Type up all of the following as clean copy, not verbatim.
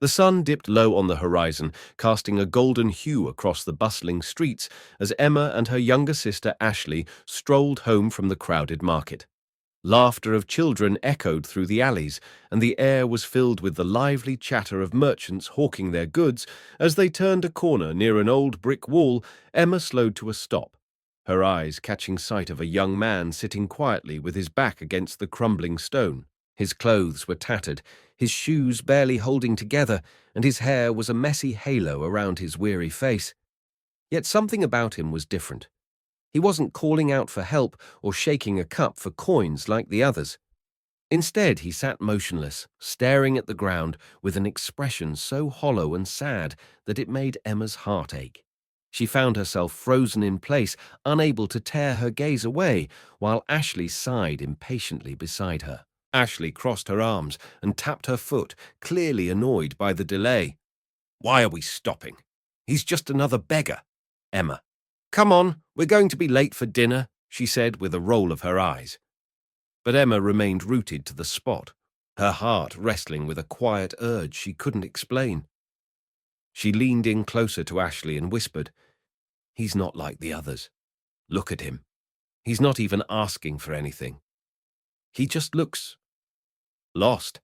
The sun dipped low on the horizon, casting a golden hue across the bustling streets as Emma and her younger sister Ashley strolled home from the crowded market. Laughter of children echoed through the alleys, and the air was filled with the lively chatter of merchants hawking their goods. As they turned a corner near an old brick wall, Emma slowed to a stop, her eyes catching sight of a young man sitting quietly with his back against the crumbling stone. His clothes were tattered, his shoes barely holding together, and his hair was a messy halo around his weary face. Yet something about him was different. He wasn't calling out for help or shaking a cup for coins like the others. Instead, he sat motionless, staring at the ground with an expression so hollow and sad that it made Emma's heart ache. She found herself frozen in place, unable to tear her gaze away, while Ashley sighed impatiently beside her. Ashley crossed her arms and tapped her foot, clearly annoyed by the delay. "Why are we stopping? He's just another beggar." Emma. "Come on, we're going to be late for dinner," she said with a roll of her eyes. But Emma remained rooted to the spot, her heart wrestling with a quiet urge she couldn't explain. She leaned in closer to Ashley and whispered, "He's not like the others. Look at him. He's not even asking for anything. He just looks lost."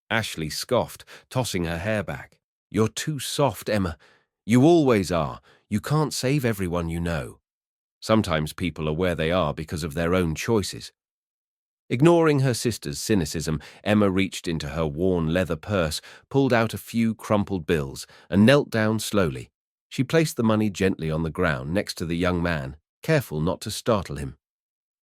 Ashley scoffed, tossing her hair back. "You're too soft, Emma. You always are. You can't save everyone you know. Sometimes people are where they are because of their own choices." Ignoring her sister's cynicism, Emma reached into her worn leather purse, pulled out a few crumpled bills, and knelt down slowly. She placed the money gently on the ground next to the young man, careful not to startle him.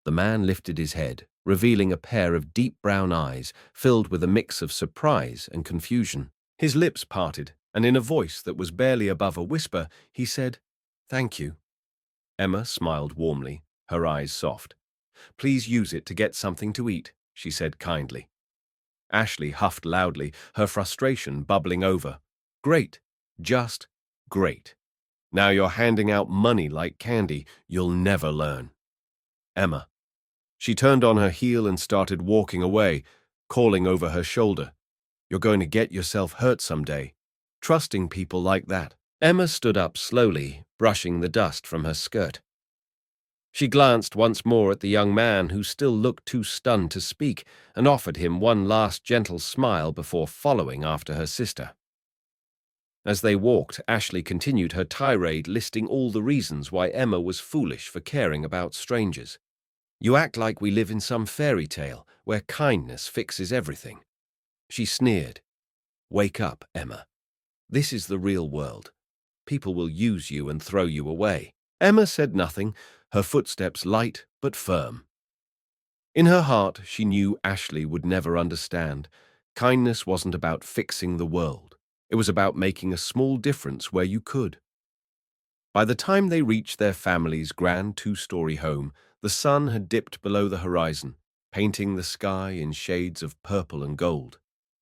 The man lifted his head, revealing a pair of deep brown eyes filled with a mix of surprise and confusion. His lips parted, and in a voice that was barely above a whisper, he said, "Thank you." Emma smiled warmly, her eyes soft. "Please use it to get something to eat," she said kindly. Ashley huffed loudly, her frustration bubbling over. "Great. Just great. Now you're handing out money like candy. You'll never learn." Emma. She turned on her heel and started walking away, calling over her shoulder, "You're going to get yourself hurt someday. Trusting people like that." Emma stood up slowly, brushing the dust from her skirt. She glanced once more at the young man who still looked too stunned to speak and offered him one last gentle smile before following after her sister. As they walked, Ashley continued her tirade, listing all the reasons why Emma was foolish for caring about strangers. "You act like we live in some fairy tale where kindness fixes everything." She sneered. "Wake up, Emma. This is the real world. People will use you and throw you away." Emma said nothing, her footsteps light but firm. In her heart, she knew Ashley would never understand. Kindness wasn't about fixing the world. It was about making a small difference where you could. By the time they reached their family's grand two-story home, the sun had dipped below the horizon, painting the sky in shades of purple and gold.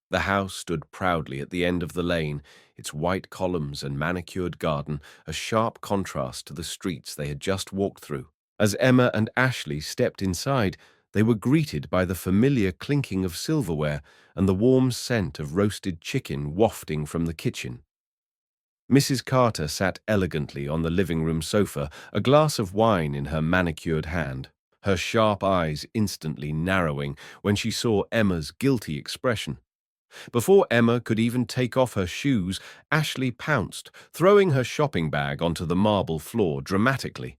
The house stood proudly at the end of the lane, its white columns and manicured garden a sharp contrast to the streets they had just walked through. As Emma and Ashley stepped inside, they were greeted by the familiar clinking of silverware and the warm scent of roasted chicken wafting from the kitchen. Mrs. Carter sat elegantly on the living room sofa, a glass of wine in her manicured hand, her sharp eyes instantly narrowing when she saw Emma's guilty expression. Before Emma could even take off her shoes, Ashley pounced, throwing her shopping bag onto the marble floor dramatically.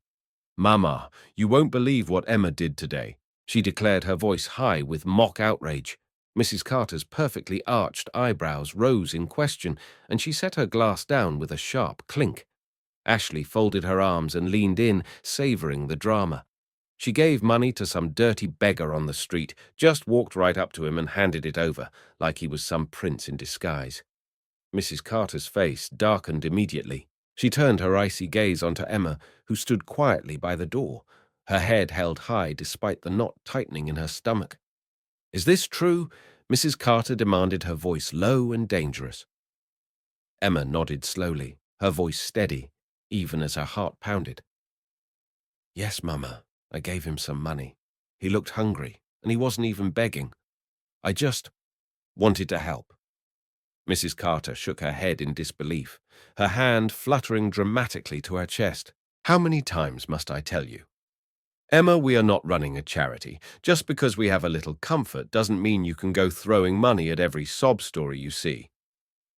"Mama, you won't believe what Emma did today," she declared, her voice high with mock outrage. Mrs. Carter's perfectly arched eyebrows rose in question, and she set her glass down with a sharp clink. Ashley folded her arms and leaned in, savoring the drama. She gave money to some dirty beggar on the street, just walked right up to him and handed it over, like he was some prince in disguise. Mrs. Carter's face darkened immediately. She turned her icy gaze onto Emma, who stood quietly by the door, her head held high despite the knot tightening in her stomach. "Is this true?" Mrs. Carter demanded, her voice low and dangerous. Emma nodded slowly, her voice steady, even as her heart pounded. "Yes, Mama. I gave him some money. He looked hungry, and he wasn't even begging. I just wanted to help." Mrs. Carter shook her head in disbelief, her hand fluttering dramatically to her chest. How many times must I tell you? Emma, we are not running a charity. Just because we have a little comfort doesn't mean you can go throwing money at every sob story you see.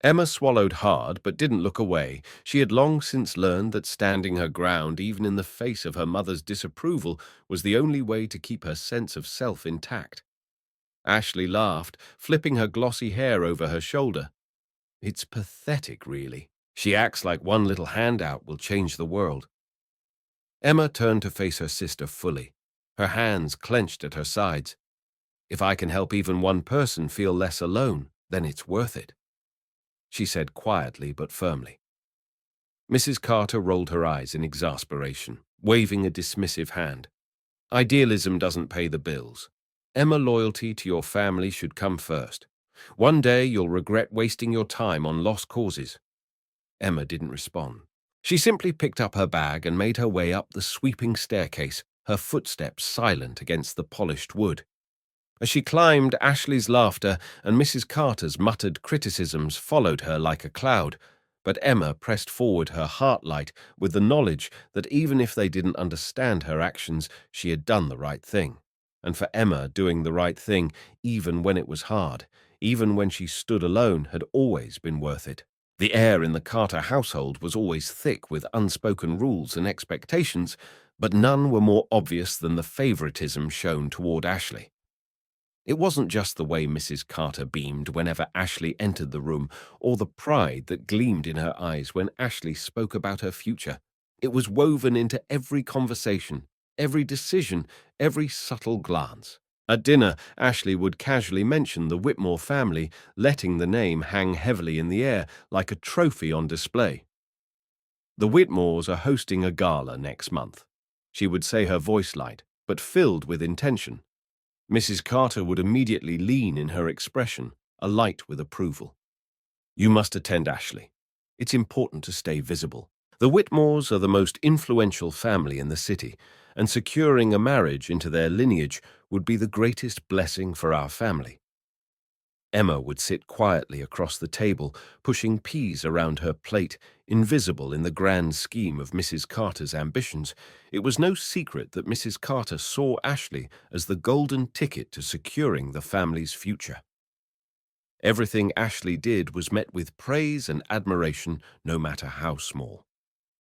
Emma swallowed hard but didn't look away. She had long since learned that standing her ground, even in the face of her mother's disapproval, was the only way to keep her sense of self intact. Ashley laughed, flipping her glossy hair over her shoulder. It's pathetic, really. She acts like one little handout will change the world. Emma turned to face her sister fully, her hands clenched at her sides. If I can help even one person feel less alone, then it's worth it, she said quietly but firmly. Mrs. Carter rolled her eyes in exasperation, waving a dismissive hand. Idealism doesn't pay the bills. Emma, loyalty to your family should come first. One day you'll regret wasting your time on lost causes. Emma didn't respond. She simply picked up her bag and made her way up the sweeping staircase, her footsteps silent against the polished wood. As she climbed, Ashley's laughter and Mrs. Carter's muttered criticisms followed her like a cloud, but Emma pressed forward, her heart light with the knowledge that even if they didn't understand her actions, she had done the right thing. And for Emma, doing the right thing, even when it was hard, even when she stood alone, had always been worth it. The air in the Carter household was always thick with unspoken rules and expectations, but none were more obvious than the favoritism shown toward Ashley. It wasn't just the way Mrs. Carter beamed whenever Ashley entered the room, or the pride that gleamed in her eyes when Ashley spoke about her future. It was woven into every conversation, every decision, every subtle glance. At dinner, Ashley would casually mention the Whitmore family, letting the name hang heavily in the air like a trophy on display. The Whitmores are hosting a gala next month. She would say, her voice light, but filled with intention. Mrs. Carter would immediately lean in her expression, alight with approval. You must attend, Ashley. It's important to stay visible. The Whitmores are the most influential family in the city, and securing a marriage into their lineage would be the greatest blessing for our family. Emma would sit quietly across the table, pushing peas around her plate, invisible in the grand scheme of Mrs. Carter's ambitions. It was no secret that Mrs. Carter saw Ashley as the golden ticket to securing the family's future. Everything Ashley did was met with praise and admiration, no matter how small.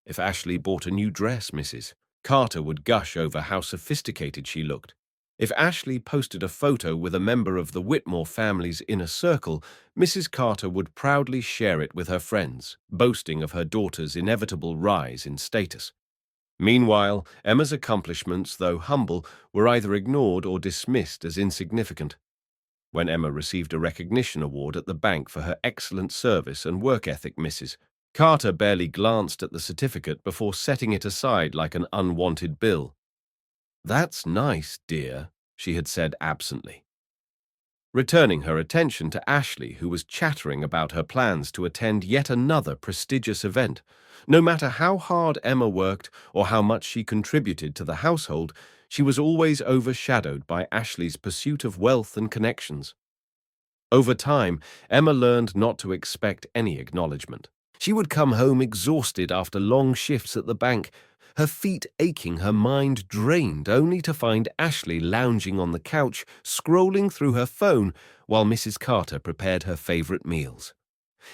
If Ashley bought a new dress, Mrs. Carter would gush over how sophisticated she looked. If Ashley posted a photo with a member of the Whitmore family's inner circle, Mrs. Carter would proudly share it with her friends, boasting of her daughter's inevitable rise in status. Meanwhile, Emma's accomplishments, though humble, were either ignored or dismissed as insignificant. When Emma received a recognition award at the bank for her excellent service and work ethic, Mrs. Carter barely glanced at the certificate before setting it aside like an unwanted bill. That's nice, dear, she had said absently, returning her attention to Ashley, who was chattering about her plans to attend yet another prestigious event. No matter how hard Emma worked or how much she contributed to the household, she was always overshadowed by Ashley's pursuit of wealth and connections. Over time, Emma learned not to expect any acknowledgement. She would come home exhausted after long shifts at the bank, her feet aching, her mind drained, only to find Ashley lounging on the couch, scrolling through her phone while Mrs. Carter prepared her favorite meals.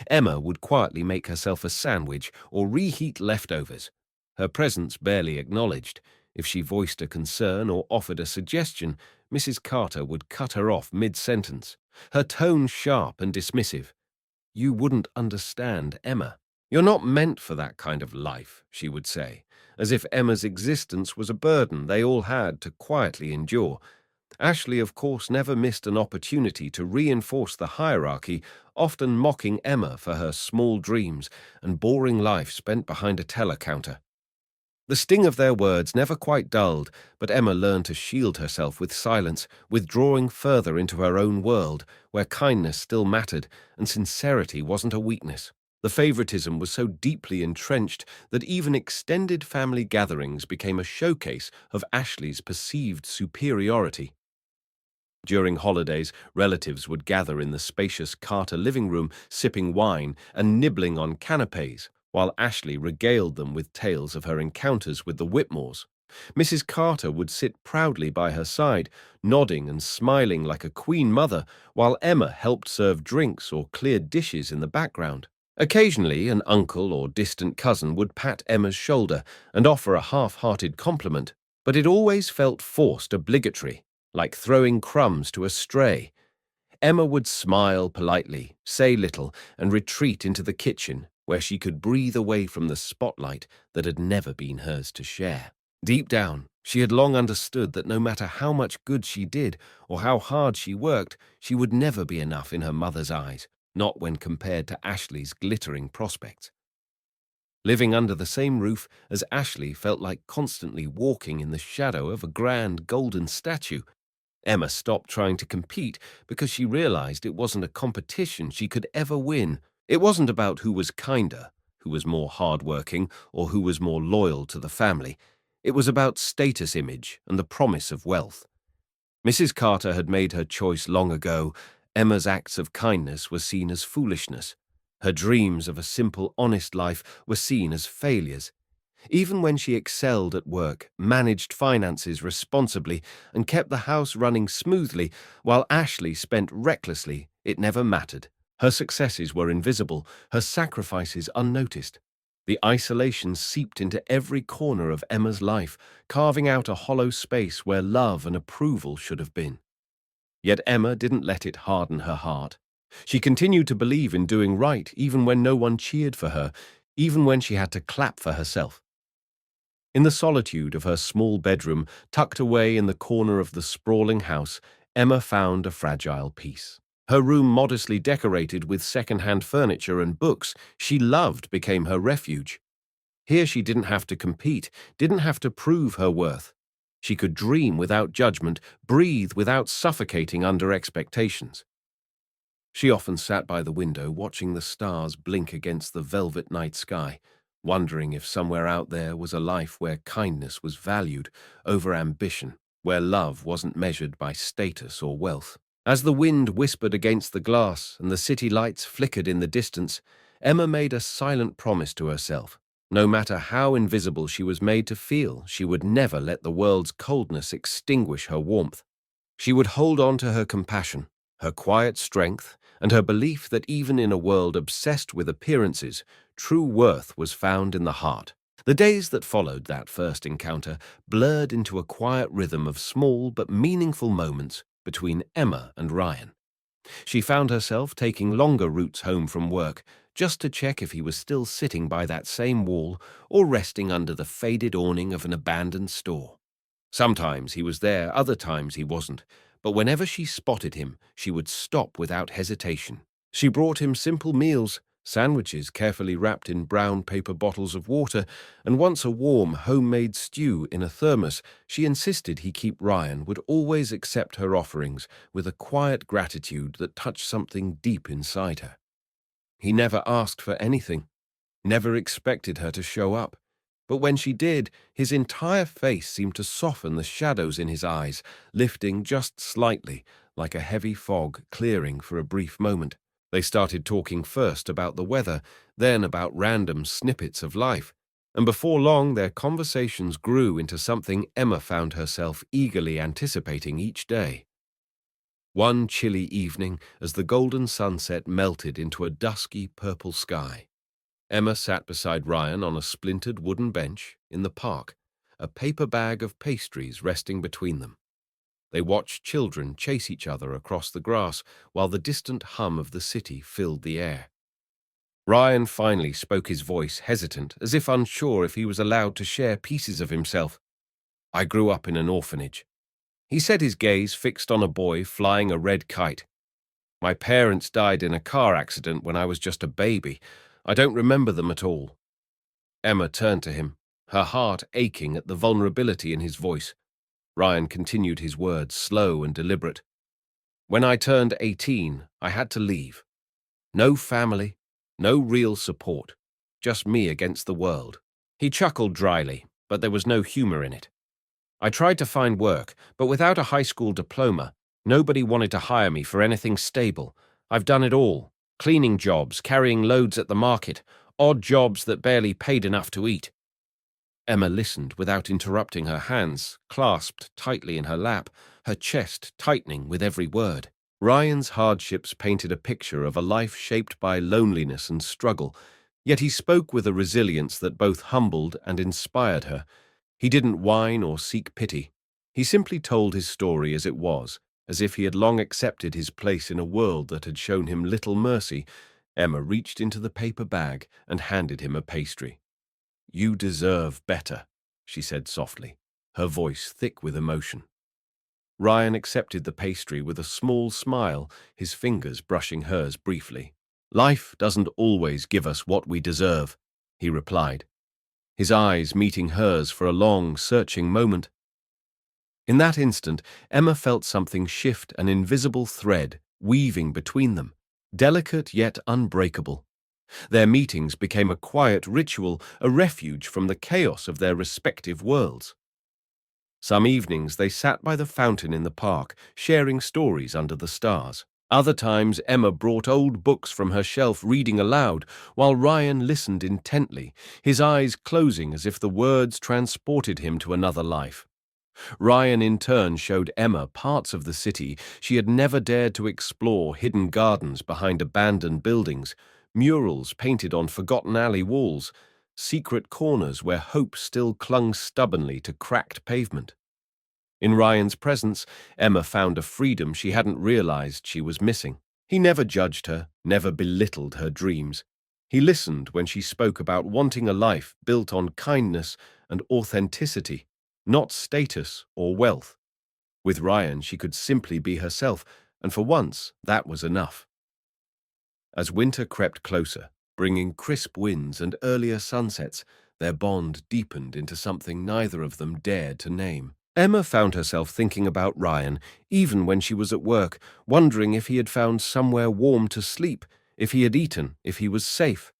Emma would quietly make herself a sandwich or reheat leftovers, her presence barely acknowledged. If she voiced a concern or offered a suggestion, Mrs. Carter would cut her off mid-sentence, her tone sharp and dismissive. You wouldn't understand, Emma. You're not meant for that kind of life, she would say, as if Emma's existence was a burden they all had to quietly endure. Ashley, of course, never missed an opportunity to reinforce the hierarchy, often mocking Emma for her small dreams and boring life spent behind a teller counter. The sting of their words never quite dulled, but Emma learned to shield herself with silence, withdrawing further into her own world, where kindness still mattered and sincerity wasn't a weakness. The favoritism was so deeply entrenched that even extended family gatherings became a showcase of Ashley's perceived superiority. During holidays, relatives would gather in the spacious Carter living room, sipping wine and nibbling on canapes, while Ashley regaled them with tales of her encounters with the Whitmores. Mrs. Carter would sit proudly by her side, nodding and smiling like a queen mother, while Emma helped serve drinks or cleared dishes in the background. Occasionally, an uncle or distant cousin would pat Emma's shoulder and offer a half-hearted compliment, but it always felt forced, obligatory, like throwing crumbs to a stray. Emma would smile politely, say little, and retreat into the kitchen, where she could breathe away from the spotlight that had never been hers to share. Deep down, she had long understood that no matter how much good she did or how hard she worked, she would never be enough in her mother's eyes, not when compared to Ashley's glittering prospects. Living under the same roof as Ashley felt like constantly walking in the shadow of a grand golden statue. Emma stopped trying to compete because she realized it wasn't a competition she could ever win. It wasn't about who was kinder, who was more hardworking, or who was more loyal to the family. It was about status image and the promise of wealth. Mrs. Carter had made her choice long ago. Emma's acts of kindness were seen as foolishness. Her dreams of a simple, honest life were seen as failures. Even when she excelled at work, managed finances responsibly, and kept the house running smoothly, while Ashley spent recklessly, it never mattered. Her successes were invisible, her sacrifices unnoticed. The isolation seeped into every corner of Emma's life, carving out a hollow space where love and approval should have been. Yet Emma didn't let it harden her heart. She continued to believe in doing right even when no one cheered for her, even when she had to clap for herself. In the solitude of her small bedroom, tucked away in the corner of the sprawling house, Emma found a fragile peace. Her room, modestly decorated with second-hand furniture and books she loved, became her refuge. Here she didn't have to compete, didn't have to prove her worth. She could dream without judgment, breathe without suffocating under expectations. She often sat by the window, watching the stars blink against the velvet night sky, wondering if somewhere out there was a life where kindness was valued over ambition, where love wasn't measured by status or wealth. As the wind whispered against the glass and the city lights flickered in the distance, Emma made a silent promise to herself. No matter how invisible she was made to feel, she would never let the world's coldness extinguish her warmth. She would hold on to her compassion, her quiet strength, and her belief that even in a world obsessed with appearances, true worth was found in the heart. The days that followed that first encounter blurred into a quiet rhythm of small but meaningful moments between Emma and Ryan. She found herself taking longer routes home from work, just to check if he was still sitting by that same wall or resting under the faded awning of an abandoned store. Sometimes he was there, other times he wasn't, but whenever she spotted him, she would stop without hesitation. She brought him simple meals, sandwiches carefully wrapped in brown paper bottles of water, and once a warm, homemade stew in a thermos. She insisted he keep Ryan would always accept her offerings with a quiet gratitude that touched something deep inside her. He never asked for anything, never expected her to show up. But when she did, his entire face seemed to soften the shadows in his eyes, lifting just slightly, like a heavy fog clearing for a brief moment. They started talking first about the weather, then about random snippets of life, and before long their conversations grew into something Emma found herself eagerly anticipating each day. One chilly evening, as the golden sunset melted into a dusky purple sky, Emma sat beside Ryan on a splintered wooden bench in the park, a paper bag of pastries resting between them. They watched children chase each other across the grass while the distant hum of the city filled the air. Ryan finally spoke, his voice hesitant, as if unsure if he was allowed to share pieces of himself. "I grew up in an orphanage." He said, his gaze fixed on a boy flying a red kite. "My parents died in a car accident when I was just a baby. I don't remember them at all." Emma turned to him, her heart aching at the vulnerability in his voice. Ryan continued his words, slow and deliberate. "When I turned 18, I had to leave. No family, no real support, just me against the world." He chuckled dryly, but there was no humor in it. "I tried to find work, but without a high school diploma, Nobody wanted to hire me for anything stable. I've done it all. Cleaning jobs, carrying loads at the market, odd jobs that barely paid enough to eat. Emma listened without interrupting, her hands clasped tightly in her lap, her chest tightening with every word. Ryan's hardships painted a picture of a life shaped by loneliness and struggle, yet he spoke with a resilience that both humbled and inspired her. He didn't whine or seek pity. He simply told his story as it was, as if he had long accepted his place in a world that had shown him little mercy. Emma reached into the paper bag and handed him a pastry. "You deserve better," she said softly, her voice thick with emotion. Ryan accepted the pastry with a small smile, his fingers brushing hers briefly. "Life doesn't always give us what we deserve," he replied, his eyes meeting hers for a long, searching moment. In that instant, Emma felt something shift, an invisible thread weaving between them, delicate yet unbreakable. Their meetings became a quiet ritual, a refuge from the chaos of their respective worlds. Some evenings they sat by the fountain in the park, sharing stories under the stars. Other times Emma brought old books from her shelf, reading aloud, while Ryan listened intently, his eyes closing as if the words transported him to another life. Ryan in turn showed Emma parts of the city she had never dared to explore, hidden gardens behind abandoned buildings, murals painted on forgotten alley walls, secret corners where hope still clung stubbornly to cracked pavement. In Ryan's presence, Emma found a freedom she hadn't realized she was missing. He never judged her, never belittled her dreams. He listened when she spoke about wanting a life built on kindness and authenticity, not status or wealth. With Ryan, she could simply be herself, and for once, that was enough. As winter crept closer, bringing crisp winds and earlier sunsets, their bond deepened into something neither of them dared to name. Emma found herself thinking about Ryan, even when she was at work, wondering if he had found somewhere warm to sleep, if he had eaten, if he was safe.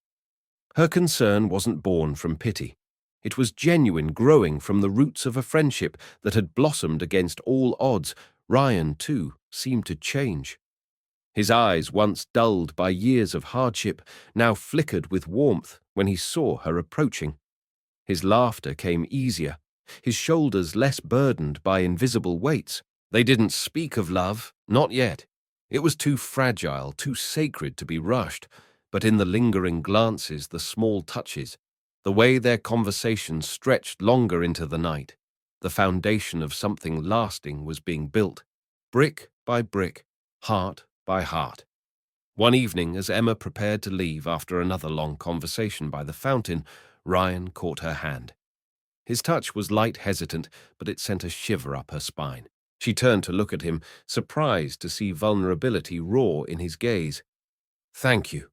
Her concern wasn't born from pity. It was genuine, growing from the roots of a friendship that had blossomed against all odds. Ryan, too, seemed to change. His eyes, once dulled by years of hardship, now flickered with warmth when he saw her approaching. His laughter came easier, his shoulders less burdened by invisible weights. They didn't speak of love, not yet. It was too fragile, too sacred to be rushed, but in the lingering glances, the small touches, the way their conversation stretched longer into the night, the foundation of something lasting was being built, brick by brick, heart by heart. One evening, as Emma prepared to leave after another long conversation by the fountain, Ryan caught her hand. His touch was light, hesitant, but it sent a shiver up her spine. She turned to look at him, surprised to see vulnerability raw in his gaze. "Thank you,"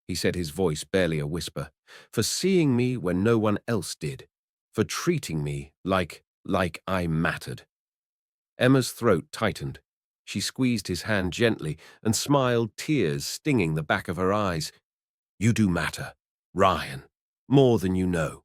he said, his voice barely a whisper, "for seeing me when no one else did, for treating me like I mattered." Emma's throat tightened. She squeezed his hand gently and smiled, tears stinging the back of her eyes. "You do matter, Ryan, more than you know."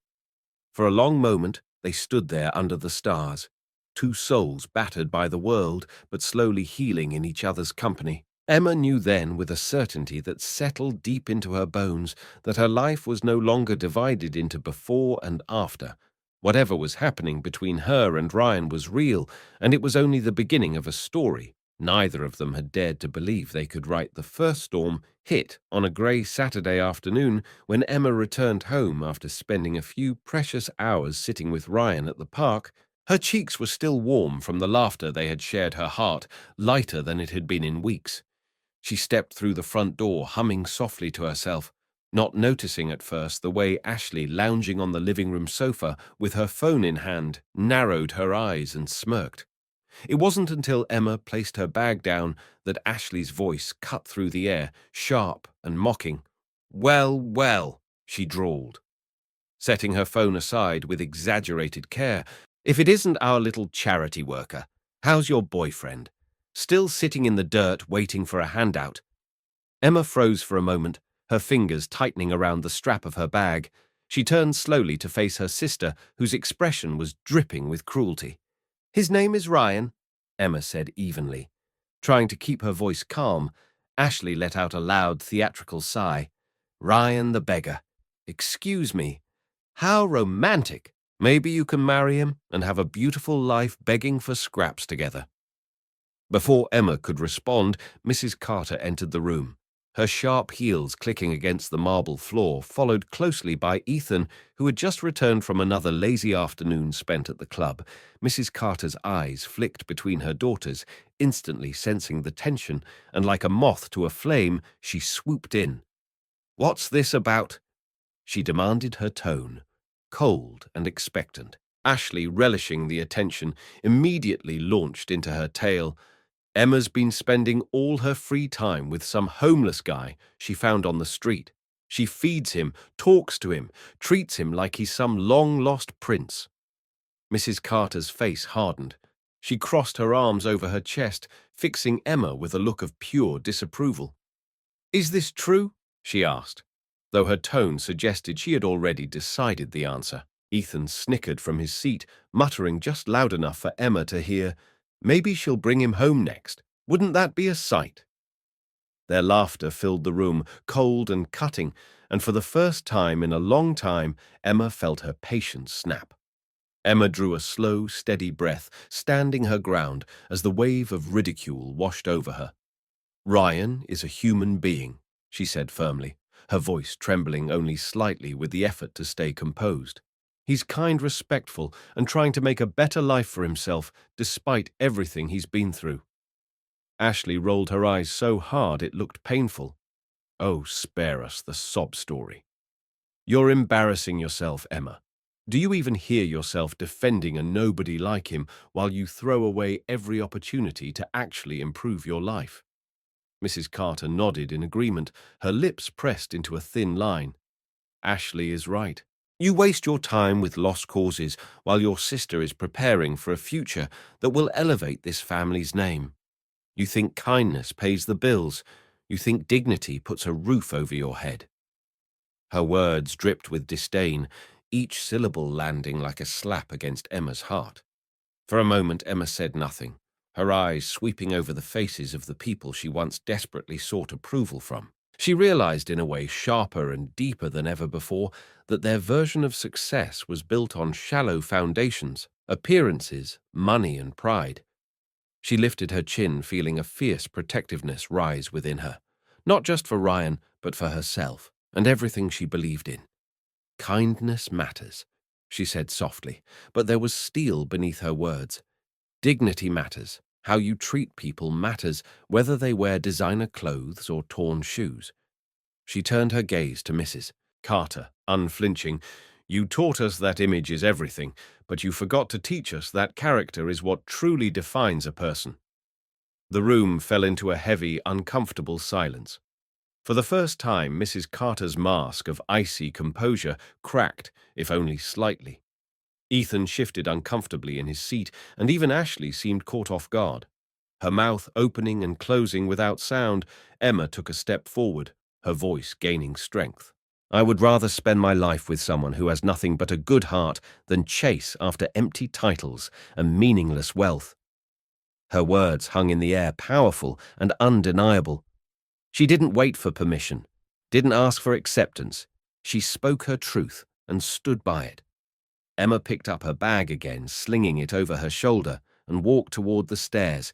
For a long moment, they stood there under the stars, two souls battered by the world, but slowly healing in each other's company. Emma knew then with a certainty that settled deep into her bones that her life was no longer divided into before and after. Whatever was happening between her and Ryan was real, and it was only the beginning of a story. Neither of them had dared to believe they could write. The first storm hit on a grey Saturday afternoon when Emma returned home after spending a few precious hours sitting with Ryan at the park. Her cheeks were still warm from the laughter they had shared, her heart lighter than it had been in weeks. She stepped through the front door, humming softly to herself, not noticing at first the way Ashley, lounging on the living room sofa with her phone in hand, narrowed her eyes and smirked. It wasn't until Emma placed her bag down that Ashley's voice cut through the air, sharp and mocking. "Well, well," she drawled, setting her phone aside with exaggerated care. "If it isn't our little charity worker, how's your boyfriend? Still sitting in the dirt waiting for a handout?" Emma froze for a moment, her fingers tightening around the strap of her bag. She turned slowly to face her sister, whose expression was dripping with cruelty. "His name is Ryan," Emma said evenly. Trying to keep her voice calm, Ashley let out a loud theatrical sigh. Ryan the beggar. Excuse me. How romantic. Maybe you can marry him and have a beautiful life begging for scraps together. Before Emma could respond, Mrs. Carter entered the room, her sharp heels clicking against the marble floor, followed closely by Ethan, who had just returned from another lazy afternoon spent at the club. Mrs. Carter's eyes flicked between her daughters, instantly sensing the tension, and like a moth to a flame, she swooped in. "What's this about?" she demanded, her tone cold and expectant. Ashley, relishing the attention, immediately launched into her tale. Emma's been spending all her free time with some homeless guy she found on the street. She feeds him, talks to him, treats him like he's some long-lost prince. Mrs. Carter's face hardened. She crossed her arms over her chest, fixing Emma with a look of pure disapproval. "Is this true?" she asked, though her tone suggested she had already decided the answer. Ethan snickered from his seat, muttering just loud enough for Emma to hear, "Maybe she'll bring him home next. Wouldn't that be a sight?" Their laughter filled the room, cold and cutting, and for the first time in a long time, Emma felt her patience snap. Emma drew a slow, steady breath, standing her ground as the wave of ridicule washed over her. "Ryan is a human being," she said firmly, her voice trembling only slightly with the effort to stay composed. "He's kind, respectful, and trying to make a better life for himself despite everything he's been through." Ashley rolled her eyes so hard it looked painful. "Oh, spare us the sob story. You're embarrassing yourself, Emma. Do you even hear yourself defending a nobody like him while you throw away every opportunity to actually improve your life?" Mrs. Carter nodded in agreement, her lips pressed into a thin line. "Ashley is right. You waste your time with lost causes while your sister is preparing for a future that will elevate this family's name. You think kindness pays the bills. You think dignity puts a roof over your head." Her words dripped with disdain, each syllable landing like a slap against Emma's heart. For a moment, Emma said nothing, her eyes sweeping over the faces of the people she once desperately sought approval from. She realized in a way sharper and deeper than ever before that their version of success was built on shallow foundations, appearances, money, and pride. She lifted her chin, feeling a fierce protectiveness rise within her, not just for Ryan, but for herself and everything she believed in. "Kindness matters," she said softly, but there was steel beneath her words. "Dignity matters. How you treat people matters, whether they wear designer clothes or torn shoes." She turned her gaze to Mrs. Carter, unflinching. "You taught us that image is everything, but you forgot to teach us that character is what truly defines a person." The room fell into a heavy, uncomfortable silence. For the first time, Mrs. Carter's mask of icy composure cracked, if only slightly. Ethan shifted uncomfortably in his seat, and even Ashley seemed caught off guard. Her mouth opening and closing without sound, Emma took a step forward, her voice gaining strength. "I would rather spend my life with someone who has nothing but a good heart than chase after empty titles and meaningless wealth." Her words hung in the air, powerful and undeniable. She didn't wait for permission, didn't ask for acceptance. She spoke her truth and stood by it. Emma picked up her bag again, slinging it over her shoulder, and walked toward the stairs.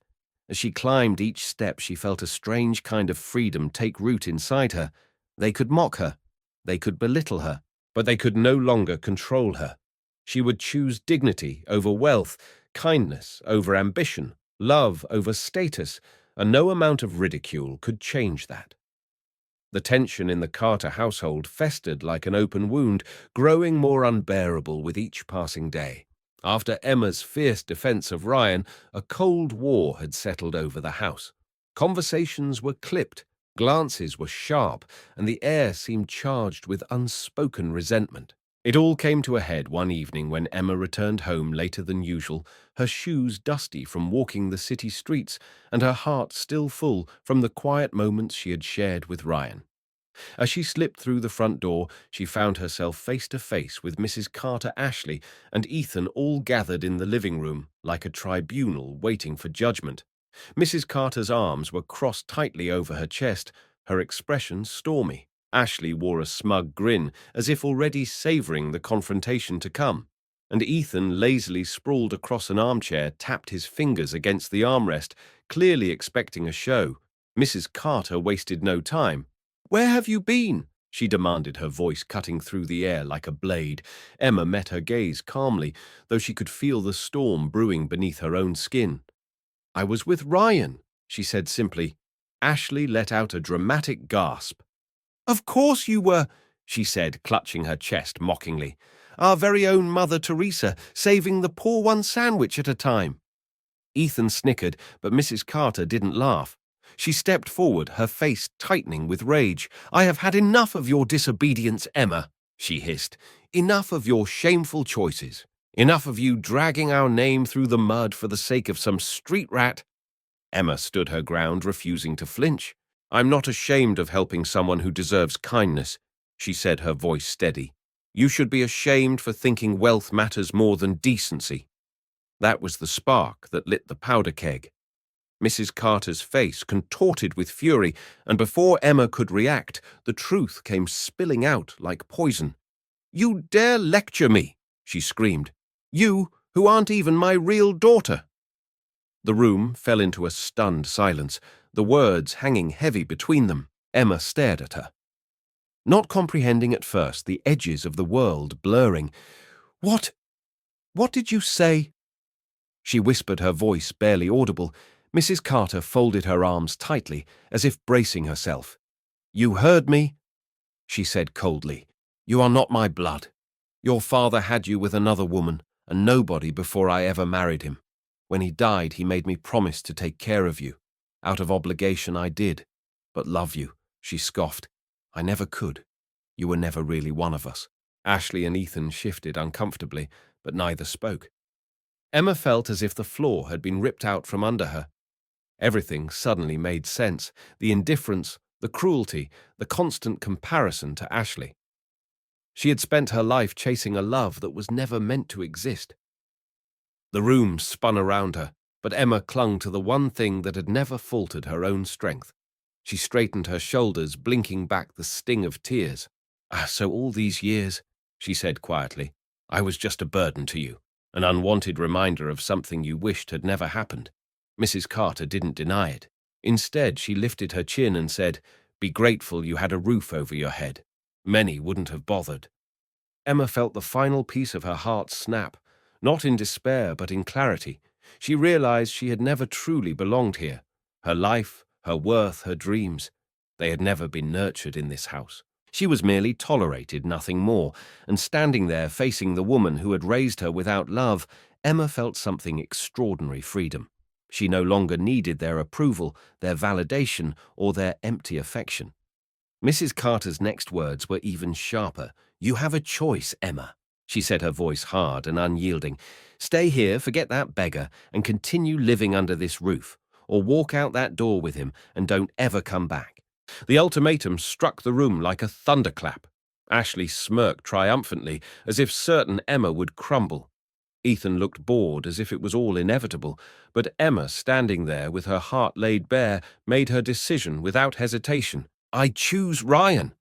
As she climbed each step, she felt a strange kind of freedom take root inside her. They could mock her, they could belittle her, but they could no longer control her. She would choose dignity over wealth, kindness over ambition, love over status, and no amount of ridicule could change that. The tension in the Carter household festered like an open wound, growing more unbearable with each passing day. After Emma's fierce defense of Ryan, a cold war had settled over the house. Conversations were clipped, glances were sharp, and the air seemed charged with unspoken resentment. It all came to a head one evening when Emma returned home later than usual, her shoes dusty from walking the city streets and her heart still full from the quiet moments she had shared with Ryan. As she slipped through the front door, she found herself face to face with Mrs. Carter Ashley and Ethan, all gathered in the living room like a tribunal waiting for judgment. Mrs. Carter's arms were crossed tightly over her chest, her expression stormy. Ashley wore a smug grin, as if already savoring the confrontation to come, and Ethan, lazily sprawled across an armchair, tapped his fingers against the armrest, clearly expecting a show. Mrs. Carter wasted no time. "Where have you been?" she demanded, her voice cutting through the air like a blade. Emma met her gaze calmly, though she could feel the storm brewing beneath her own skin. "I was with Ryan," she said simply. Ashley let out a dramatic gasp. "Of course you were," she said, clutching her chest mockingly. "Our very own Mother Teresa, saving the poor one sandwich at a time." Ethan snickered, but Mrs. Carter didn't laugh. She stepped forward, her face tightening with rage. "I have had enough of your disobedience, Emma," she hissed. "Enough of your shameful choices. Enough of you dragging our name through the mud for the sake of some street rat." Emma stood her ground, refusing to flinch. "I'm not ashamed of helping someone who deserves kindness," she said, her voice steady. "You should be ashamed for thinking wealth matters more than decency." That was the spark that lit the powder keg. Mrs. Carter's face contorted with fury, and before Emma could react, the truth came spilling out like poison. "You dare lecture me," she screamed. "You, who aren't even my real daughter." The room fell into a stunned silence, the words hanging heavy between them. Emma stared at her, not comprehending at first, the edges of the world blurring. What did you say?" she whispered, her voice barely audible. Mrs. Carter folded her arms tightly, as if bracing herself. "You heard me," she said coldly. "You are not my blood. Your father had you with another woman, and nobody before I ever married him. When he died, he made me promise to take care of you. Out of obligation, I did. But love you," she scoffed. "I never could. You were never really one of us." Ashley and Ethan shifted uncomfortably, but neither spoke. Emma felt as if the floor had been ripped out from under her. Everything suddenly made sense. The indifference, the cruelty, the constant comparison to Ashley. She had spent her life chasing a love that was never meant to exist. The room spun around her, but Emma clung to the one thing that had never faltered, her own strength. She straightened her shoulders, blinking back the sting of tears. "So all these years," she said quietly, "I was just a burden to you, an unwanted reminder of something you wished had never happened." Mrs. Carter didn't deny it. Instead, she lifted her chin and said, "Be grateful you had a roof over your head. Many wouldn't have bothered." Emma felt the final piece of her heart snap, not in despair but in clarity. She realized she had never truly belonged here. Her life, her worth, her dreams, they had never been nurtured in this house. She was merely tolerated, nothing more, and standing there facing the woman who had raised her without love, Emma felt something extraordinary freedom. She no longer needed their approval, their validation, or their empty affection. Mrs. Carter's next words were even sharper. "You have a choice, Emma," she said, her voice hard and unyielding. "Stay here, forget that beggar, and continue living under this roof, or walk out that door with him and don't ever come back." The ultimatum struck the room like a thunderclap. Ashley smirked triumphantly, as if certain Emma would crumble. Ethan looked bored, as if it was all inevitable, but Emma, standing there with her heart laid bare, made her decision without hesitation. "I choose Ryan,"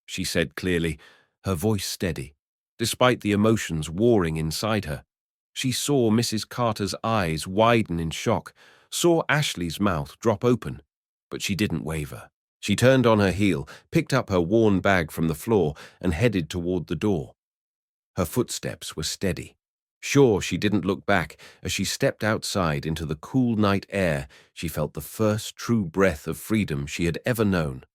she said clearly, her voice steady, despite the emotions warring inside her. She saw Mrs. Carter's eyes widen in shock, saw Ashley's mouth drop open, but she didn't waver. She turned on her heel, picked up her worn bag from the floor, and headed toward the door. Her footsteps were steady. Sure, she didn't look back. As she stepped outside into the cool night air, she felt the first true breath of freedom she had ever known.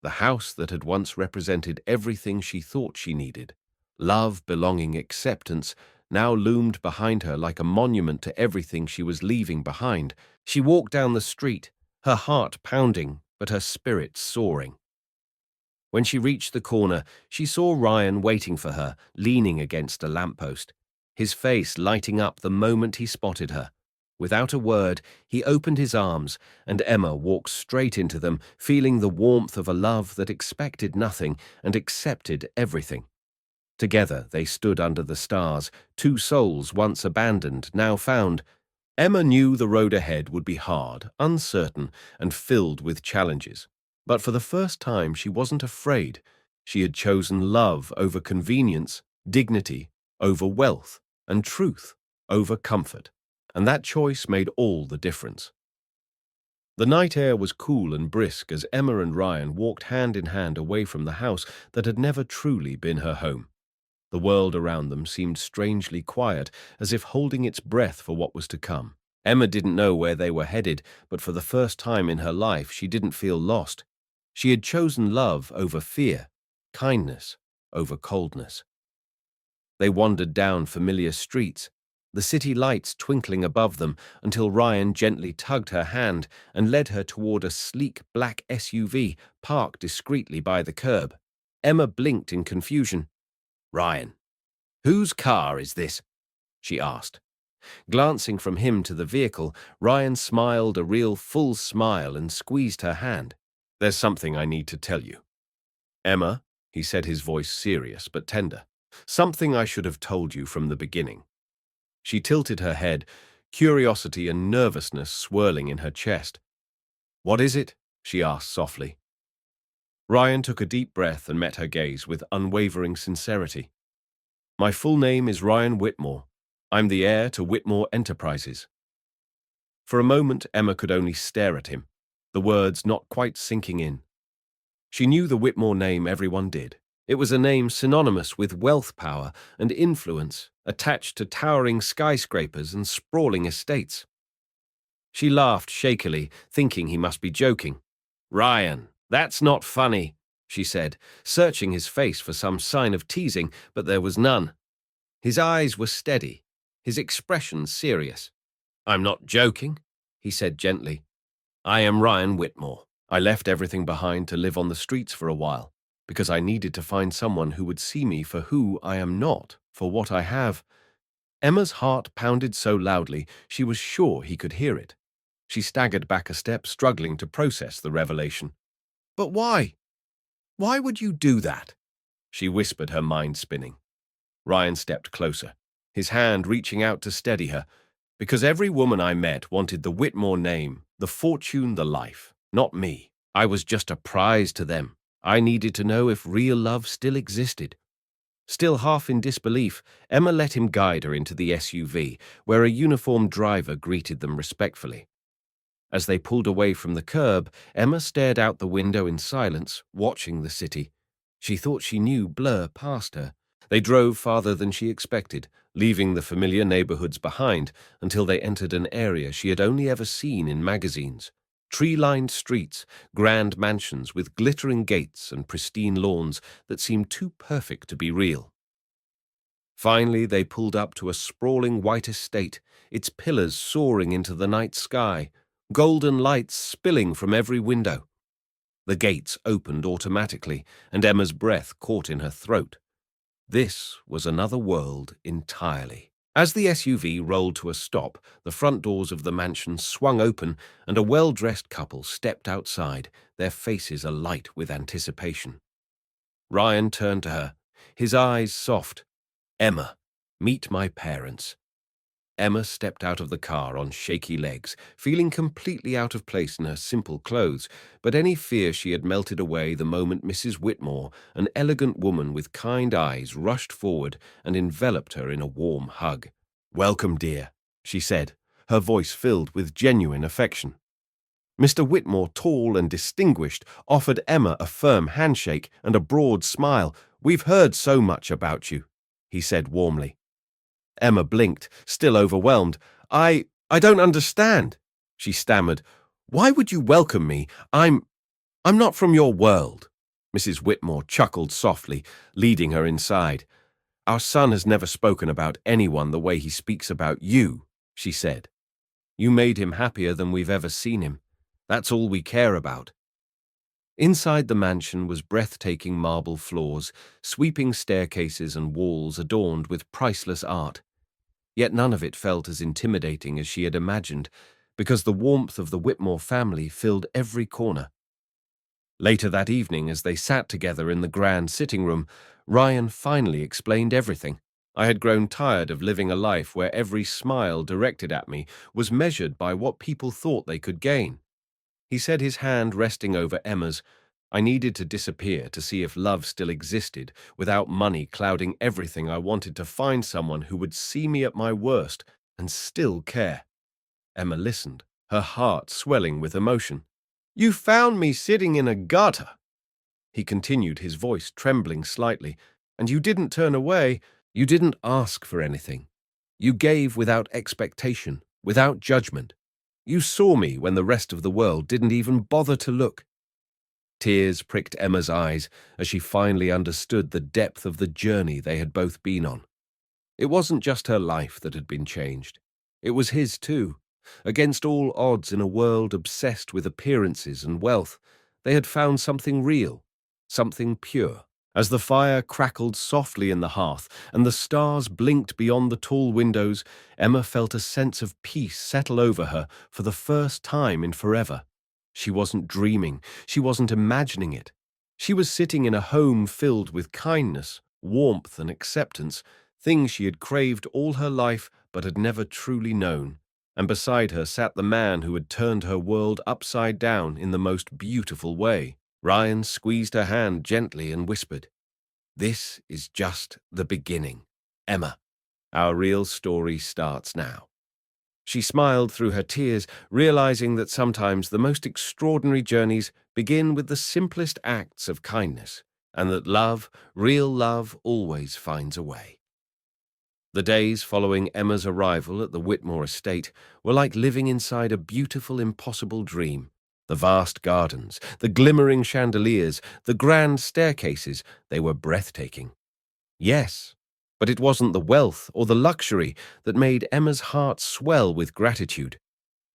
The house that had once represented everything she thought she needed, love, belonging, acceptance, now loomed behind her like a monument to everything she was leaving behind. She walked down the street, her heart pounding, but her spirits soaring. When she reached the corner, she saw Ryan waiting for her, leaning against a lamppost, his face lighting up the moment he spotted her. Without a word, he opened his arms, and Emma walked straight into them, feeling the warmth of a love that expected nothing and accepted everything. Together they stood under the stars, two souls once abandoned, now found. Emma knew the road ahead would be hard, uncertain, and filled with challenges. But for the first time, she wasn't afraid. She had chosen love over convenience, dignity over wealth, and truth over comfort. And that choice made all the difference. The night air was cool and brisk as Emma and Ryan walked hand in hand away from the house that had never truly been her home. The world around them seemed strangely quiet, as if holding its breath for what was to come. Emma didn't know where they were headed, but for the first time in her life she didn't feel lost. She had chosen love over fear, kindness over coldness. They wandered down familiar streets, the city lights twinkling above them, until Ryan gently tugged her hand and led her toward a sleek black SUV parked discreetly by the curb. Emma blinked in confusion. "Ryan, whose car is this?" she asked. Glancing from him to the vehicle, Ryan smiled a real full smile and squeezed her hand. "There's something I need to tell you." "Emma," he said, his voice serious but tender. "Something I should have told you from the beginning." She tilted her head, curiosity and nervousness swirling in her chest. "What is it?" she asked softly. Ryan took a deep breath and met her gaze with unwavering sincerity. "My full name is Ryan Whitmore. I'm the heir to Whitmore Enterprises." For a moment, Emma could only stare at him, the words not quite sinking in. She knew the Whitmore name, everyone did. It was a name synonymous with wealth, power, and influence, attached to towering skyscrapers and sprawling estates. She laughed shakily, thinking he must be joking. "Ryan, that's not funny," she said, searching his face for some sign of teasing, but there was none. His eyes were steady, his expression serious. "I'm not joking," he said gently. "I am Ryan Whitmore. I left everything behind to live on the streets for a while, because I needed to find someone who would see me for who I am not, for what I have." Emma's heart pounded so loudly she was sure he could hear it. She staggered back a step, struggling to process the revelation. "But why? Why would you do that?" she whispered, her mind spinning. Ryan stepped closer, his hand reaching out to steady her. "Because every woman I met wanted the Whitmore name, the fortune, the life, not me. I was just a prize to them. I needed to know if real love still existed." Still half in disbelief, Emma let him guide her into the SUV, where a uniformed driver greeted them respectfully. As they pulled away from the curb, Emma stared out the window in silence, watching the city. She thought she knew blur past her. They drove farther than she expected, leaving the familiar neighborhoods behind until they entered an area she had only ever seen in magazines. Tree-lined streets, grand mansions with glittering gates and pristine lawns that seemed too perfect to be real. Finally, they pulled up to a sprawling white estate, its pillars soaring into the night sky, golden lights spilling from every window. The gates opened automatically, and Emma's breath caught in her throat. This was another world entirely. As the SUV rolled to a stop, the front doors of the mansion swung open, and a well-dressed couple stepped outside, their faces alight with anticipation. Ryan turned to her, his eyes soft. "Emma, meet my parents." Emma stepped out of the car on shaky legs, feeling completely out of place in her simple clothes, but any fear she had melted away the moment Mrs. Whitmore, an elegant woman with kind eyes, rushed forward and enveloped her in a warm hug. "Welcome, dear," she said, her voice filled with genuine affection. Mr. Whitmore, tall and distinguished, offered Emma a firm handshake and a broad smile. "We've heard so much about you," he said warmly. Emma blinked, still overwhelmed. I don't understand," she stammered. "Why would you welcome me? I'm not from your world." Mrs. Whitmore chuckled softly, leading her inside. "Our son has never spoken about anyone the way he speaks about you," she said. "You made him happier than we've ever seen him. That's all we care about." Inside the mansion was breathtaking marble floors, sweeping staircases and walls adorned with priceless art. Yet none of it felt as intimidating as she had imagined, because the warmth of the Whitmore family filled every corner. Later that evening, as they sat together in the grand sitting room, Ryan finally explained everything. I had grown tired of living a life where every smile directed at me was measured by what people thought they could gain. He said, his hand resting over Emma's. I needed to disappear to see if love still existed, without money clouding everything. I wanted to find someone who would see me at my worst and still care. Emma listened, her heart swelling with emotion. You found me sitting in a gutter, he continued, his voice trembling slightly, and you didn't turn away. You didn't ask for anything. You gave without expectation, without judgment. You saw me when the rest of the world didn't even bother to look. Tears pricked Emma's eyes as she finally understood the depth of the journey they had both been on. It wasn't just her life that had been changed. It was his too. Against all odds, in a world obsessed with appearances and wealth, they had found something real, something pure. As the fire crackled softly in the hearth and the stars blinked beyond the tall windows, Emma felt a sense of peace settle over her for the first time in forever. She wasn't dreaming, she wasn't imagining it. She was sitting in a home filled with kindness, warmth, and acceptance, things she had craved all her life but had never truly known. And beside her sat the man who had turned her world upside down in the most beautiful way. Ryan squeezed her hand gently and whispered, This is just the beginning. Emma, our real story starts now. She smiled through her tears, realizing that sometimes the most extraordinary journeys begin with the simplest acts of kindness, and that love, real love, always finds a way. The days following Emma's arrival at the Whitmore estate were like living inside a beautiful, impossible dream. The vast gardens, the glimmering chandeliers, the grand staircases, they were breathtaking. Yes, but it wasn't the wealth or the luxury that made Emma's heart swell with gratitude.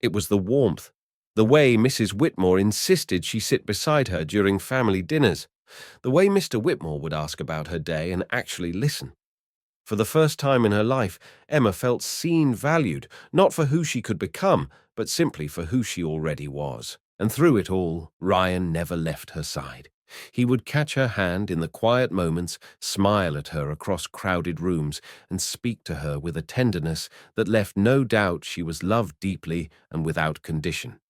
It was the warmth, the way Mrs. Whitmore insisted she sit beside her during family dinners, the way Mr. Whitmore would ask about her day and actually listen. For the first time in her life, Emma felt seen, valued, not for who she could become, but simply for who she already was. And through it all, Ryan never left her side. He would catch her hand in the quiet moments, smile at her across crowded rooms, and speak to her with a tenderness that left no doubt she was loved deeply and without condition.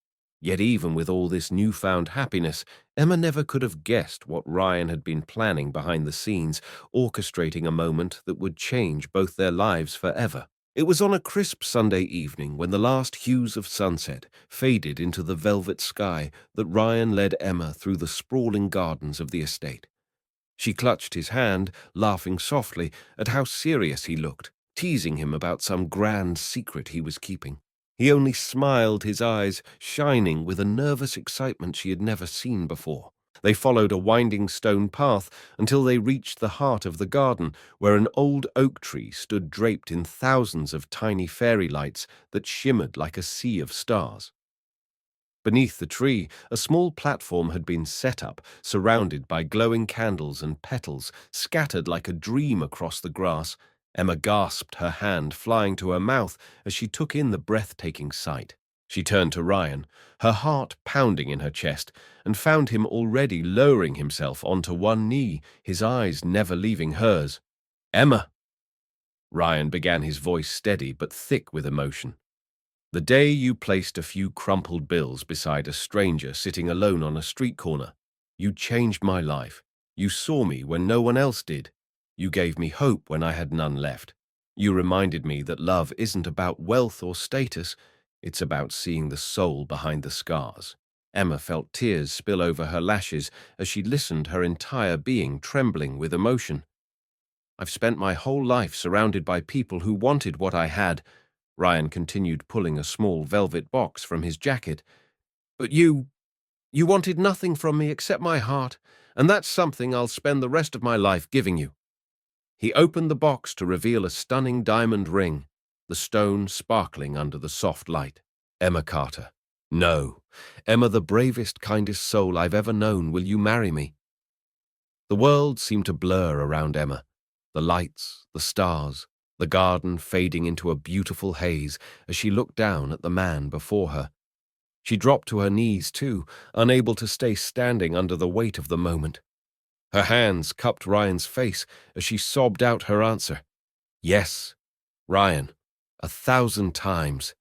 Yet even with all this newfound happiness, Emma never could have guessed what Ryan had been planning behind the scenes, orchestrating a moment that would change both their lives forever. It was on a crisp Sunday evening, when the last hues of sunset faded into the velvet sky, that Ryan led Emma through the sprawling gardens of the estate. She clutched his hand, laughing softly at how serious he looked, teasing him about some grand secret he was keeping. He only smiled, his eyes shining with a nervous excitement she had never seen before. They followed a winding stone path until they reached the heart of the garden, where an old oak tree stood draped in thousands of tiny fairy lights that shimmered like a sea of stars. Beneath the tree, a small platform had been set up, surrounded by glowing candles and petals scattered like a dream across the grass. Emma gasped, her hand flying to her mouth as she took in the breathtaking sight. She turned to Ryan, her heart pounding in her chest, and found him already lowering himself onto one knee, his eyes never leaving hers. Emma! Ryan began, his voice steady but thick with emotion. The day you placed a few crumpled bills beside a stranger sitting alone on a street corner, you changed my life. You saw me when no one else did. You gave me hope when I had none left. You reminded me that love isn't about wealth or status, it's about seeing the soul behind the scars. Emma felt tears spill over her lashes as she listened, her entire being trembling with emotion. I've spent my whole life surrounded by people who wanted what I had. Ryan continued, pulling a small velvet box from his jacket. But you wanted nothing from me except my heart, and that's something I'll spend the rest of my life giving you. He opened the box to reveal a stunning diamond ring, the stone sparkling under the soft light. Emma Carter. No. Emma, the bravest, kindest soul I've ever known, will you marry me? The world seemed to blur around Emma. The lights, the stars, the garden fading into a beautiful haze as she looked down at the man before her. She dropped to her knees too, unable to stay standing under the weight of the moment. Her hands cupped Ryan's face as she sobbed out her answer. Yes, Ryan. 1,000 times.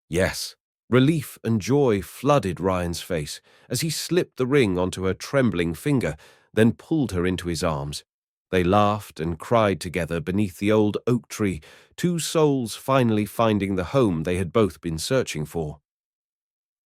Yes. Relief and joy flooded Ryan's face as he slipped the ring onto her trembling finger, then pulled her into his arms. They laughed and cried together beneath the old oak tree, two souls finally finding the home they had both been searching for.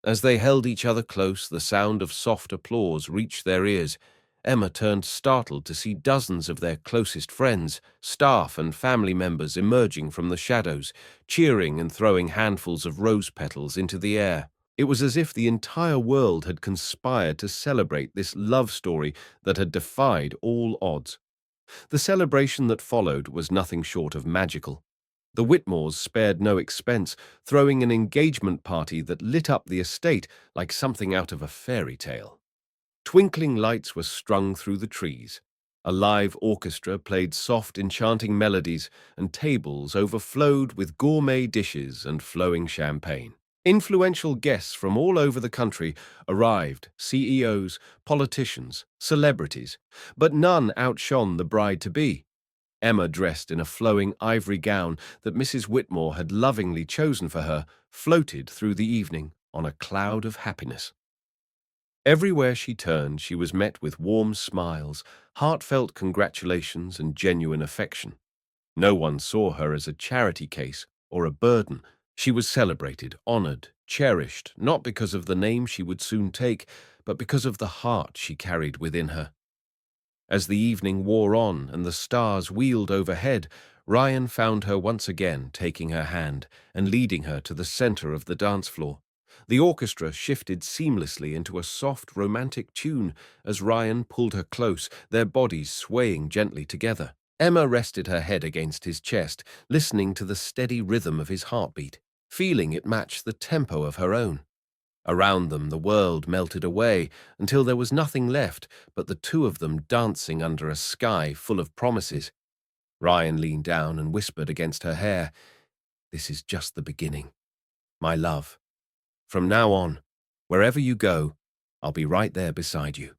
As they held each other close, the sound of soft applause reached their ears. Emma turned startled to see dozens of their closest friends, staff and family members emerging from the shadows, cheering and throwing handfuls of rose petals into the air. It was as if the entire world had conspired to celebrate this love story that had defied all odds. The celebration that followed was nothing short of magical. The Whitmores spared no expense, throwing an engagement party that lit up the estate like something out of a fairy tale. Twinkling lights were strung through the trees. A live orchestra played soft, enchanting melodies, and tables overflowed with gourmet dishes and flowing champagne. Influential guests from all over the country arrived, CEOs, politicians, celebrities, but none outshone the bride-to-be. Emma, dressed in a flowing ivory gown that Mrs. Whitmore had lovingly chosen for her, floated through the evening on a cloud of happiness. Everywhere she turned, she was met with warm smiles, heartfelt congratulations, and genuine affection. No one saw her as a charity case or a burden. She was celebrated, honored, cherished, not because of the name she would soon take, but because of the heart she carried within her. As the evening wore on and the stars wheeled overhead, Ryan found her once again taking her hand and leading her to the center of the dance floor. The orchestra shifted seamlessly into a soft, romantic tune as Ryan pulled her close, their bodies swaying gently together. Emma rested her head against his chest, listening to the steady rhythm of his heartbeat, feeling it match the tempo of her own. Around them, the world melted away until there was nothing left but the two of them dancing under a sky full of promises. Ryan leaned down and whispered against her hair, "This is just the beginning. My love. From now on, wherever you go, I'll be right there beside you."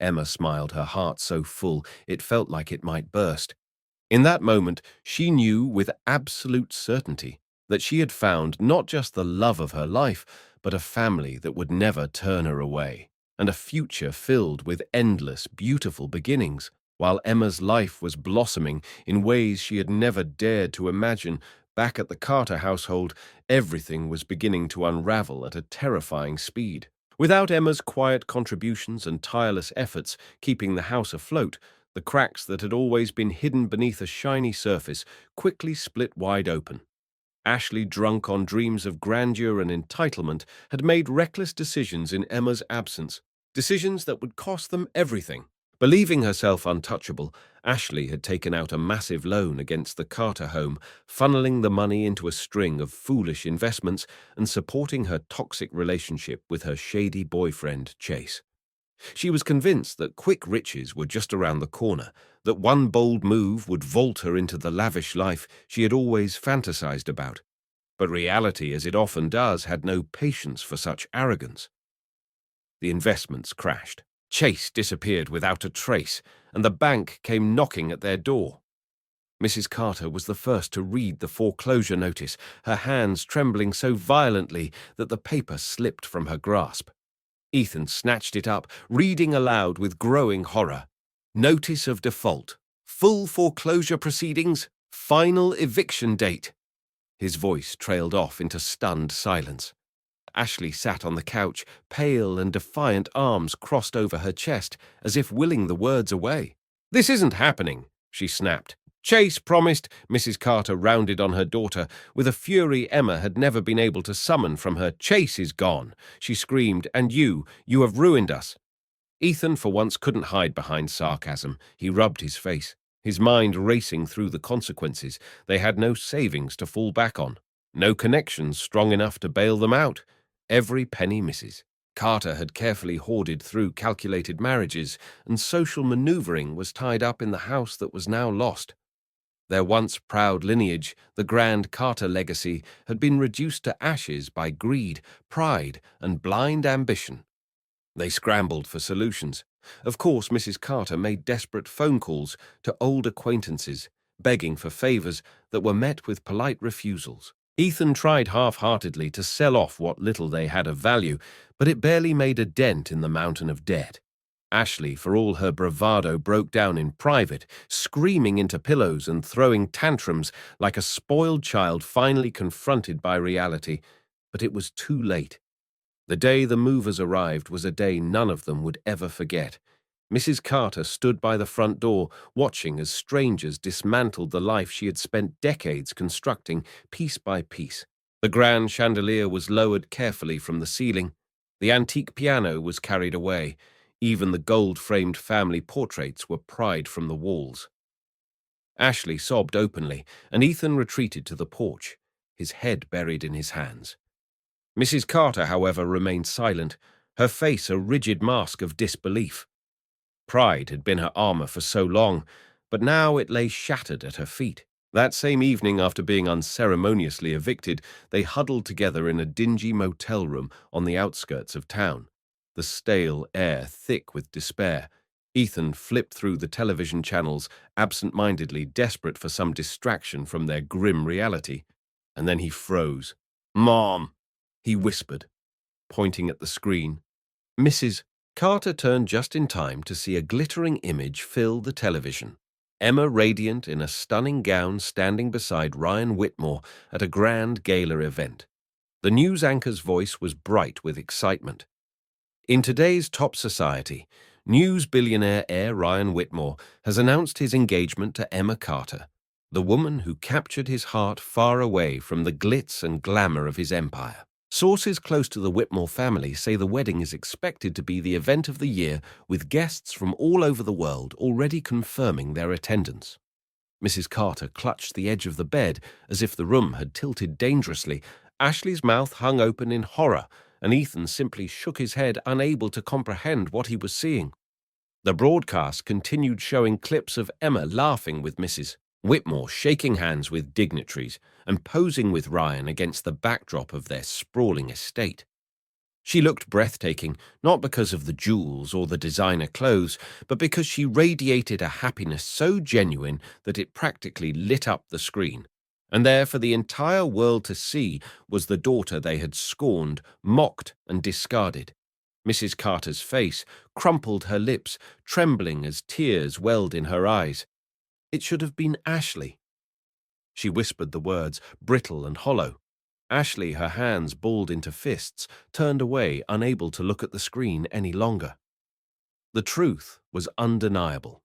Emma smiled, her heart so full it felt like it might burst. In that moment, she knew with absolute certainty that she had found not just the love of her life, but a family that would never turn her away, and a future filled with endless, beautiful beginnings. While Emma's life was blossoming in ways she had never dared to imagine, back at the Carter household, everything was beginning to unravel at a terrifying speed. Without Emma's quiet contributions and tireless efforts keeping the house afloat, the cracks that had always been hidden beneath a shiny surface quickly split wide open. Ashley, drunk on dreams of grandeur and entitlement, had made reckless decisions in Emma's absence, decisions that would cost them everything. Believing herself untouchable, Ashley had taken out a massive loan against the Carter home, funneling the money into a string of foolish investments and supporting her toxic relationship with her shady boyfriend, Chase. She was convinced that quick riches were just around the corner, that one bold move would vault her into the lavish life she had always fantasized about. But reality, as it often does, had no patience for such arrogance. The investments crashed. Chase disappeared without a trace, and the bank came knocking at their door. Mrs. Carter was the first to read the foreclosure notice, her hands trembling so violently that the paper slipped from her grasp. Ethan snatched it up, reading aloud with growing horror. "Notice of default. Full foreclosure proceedings. Final eviction date." His voice trailed off into stunned silence. Ashley sat on the couch, pale and defiant, arms crossed over her chest, as if willing the words away. "This isn't happening," she snapped. "Chase promised," Mrs. Carter rounded on her daughter with a fury Emma had never been able to summon from her. "Chase is gone," she screamed, "and you have ruined us." Ethan for once couldn't hide behind sarcasm. He rubbed his face, his mind racing through the consequences. They had no savings to fall back on, no connections strong enough to bail them out. Every penny misses. Carter had carefully hoarded through calculated marriages, and social maneuvering was tied up in the house that was now lost. Their once proud lineage, the grand Carter legacy, had been reduced to ashes by greed, pride, and blind ambition. They scrambled for solutions. Of course, Mrs. Carter made desperate phone calls to old acquaintances, begging for favors that were met with polite refusals. Ethan tried half-heartedly to sell off what little they had of value, but it barely made a dent in the mountain of debt. Ashley, for all her bravado, broke down in private, screaming into pillows and throwing tantrums like a spoiled child finally confronted by reality. But it was too late. The day the movers arrived was a day none of them would ever forget. Mrs. Carter stood by the front door, watching as strangers dismantled the life she had spent decades constructing, piece by piece. The grand chandelier was lowered carefully from the ceiling. The antique piano was carried away. Even the gold-framed family portraits were pried from the walls. Ashley sobbed openly, and Ethan retreated to the porch, his head buried in his hands. Mrs. Carter, however, remained silent, her face a rigid mask of disbelief. Pride had been her armor for so long, but now it lay shattered at her feet. That same evening, after being unceremoniously evicted, they huddled together in a dingy motel room on the outskirts of town, the stale air thick with despair. Ethan flipped through the television channels, absent-mindedly desperate for some distraction from their grim reality. And then he froze. "Mom," he whispered, pointing at the screen. Mrs. Carter turned just in time to see a glittering image fill the television. Emma, radiant in a stunning gown, standing beside Ryan Whitmore at a grand gala event. The news anchor's voice was bright with excitement. In today's top society, news billionaire heir Ryan Whitmore has announced his engagement to Emma Carter, the woman who captured his heart far away from the glitz and glamour of his empire. Sources close to the Whitmore family say the wedding is expected to be the event of the year, with guests from all over the world already confirming their attendance. Mrs. Carter clutched the edge of the bed as if the room had tilted dangerously. Ashley's mouth hung open in horror, and Ethan simply shook his head, unable to comprehend what he was seeing. The broadcast continued showing clips of Emma laughing with Mrs. Whitmore, shaking hands with dignitaries, and posing with Ryan against the backdrop of their sprawling estate. She looked breathtaking, not because of the jewels or the designer clothes, but because she radiated a happiness so genuine that it practically lit up the screen. And there, for the entire world to see, was the daughter they had scorned, mocked, and discarded. Mrs. Carter's face crumpled, her lips trembling as tears welled in her eyes. It should have been Ashley. She whispered the words, brittle and hollow. Ashley, her hands balled into fists, turned away, unable to look at the screen any longer. The truth was undeniable.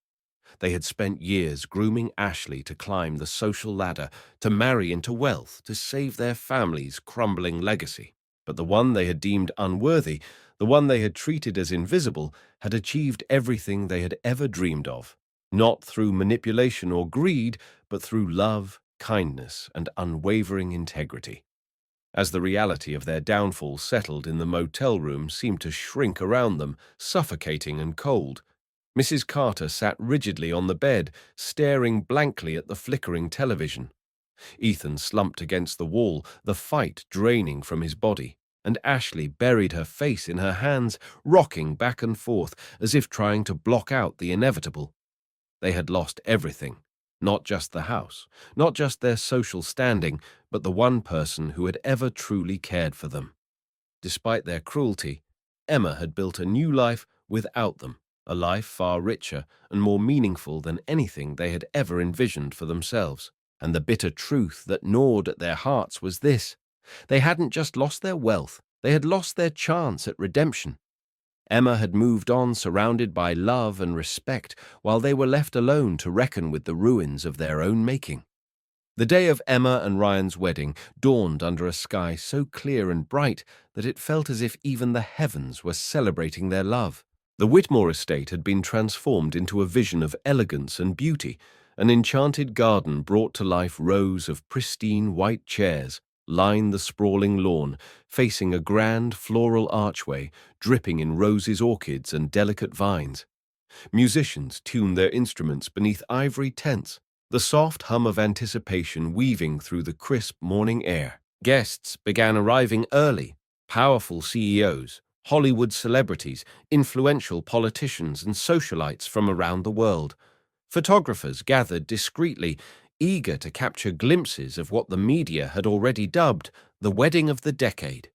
They had spent years grooming Ashley to climb the social ladder, to marry into wealth, to save their family's crumbling legacy. But the one they had deemed unworthy, the one they had treated as invisible, had achieved everything they had ever dreamed of. Not through manipulation or greed, but through love, kindness, and unwavering integrity. As the reality of their downfall settled in, the motel room seemed to shrink around them, suffocating and cold. Mrs. Carter sat rigidly on the bed, staring blankly at the flickering television. Ethan slumped against the wall, the fight draining from his body, and Ashley buried her face in her hands, rocking back and forth as if trying to block out the inevitable. They had lost everything, not just the house, not just their social standing, but the one person who had ever truly cared for them. Despite their cruelty, Emma had built a new life without them, a life far richer and more meaningful than anything they had ever envisioned for themselves. And the bitter truth that gnawed at their hearts was this: they hadn't just lost their wealth, they had lost their chance at redemption. Emma had moved on, surrounded by love and respect, while they were left alone to reckon with the ruins of their own making. The day of Emma and Ryan's wedding dawned under a sky so clear and bright that it felt as if even the heavens were celebrating their love. The Whitmore estate had been transformed into a vision of elegance and beauty. An enchanted garden brought to life rows of pristine white chairs lined the sprawling lawn, facing a grand floral archway dripping in roses, orchids, and delicate vines. Musicians tuned their instruments beneath ivory tents, the soft hum of anticipation weaving through the crisp morning air. Guests began arriving early: powerful CEOs, Hollywood celebrities, influential politicians, and socialites from around the world. Photographers gathered discreetly, eager to capture glimpses of what the media had already dubbed the wedding of the decade.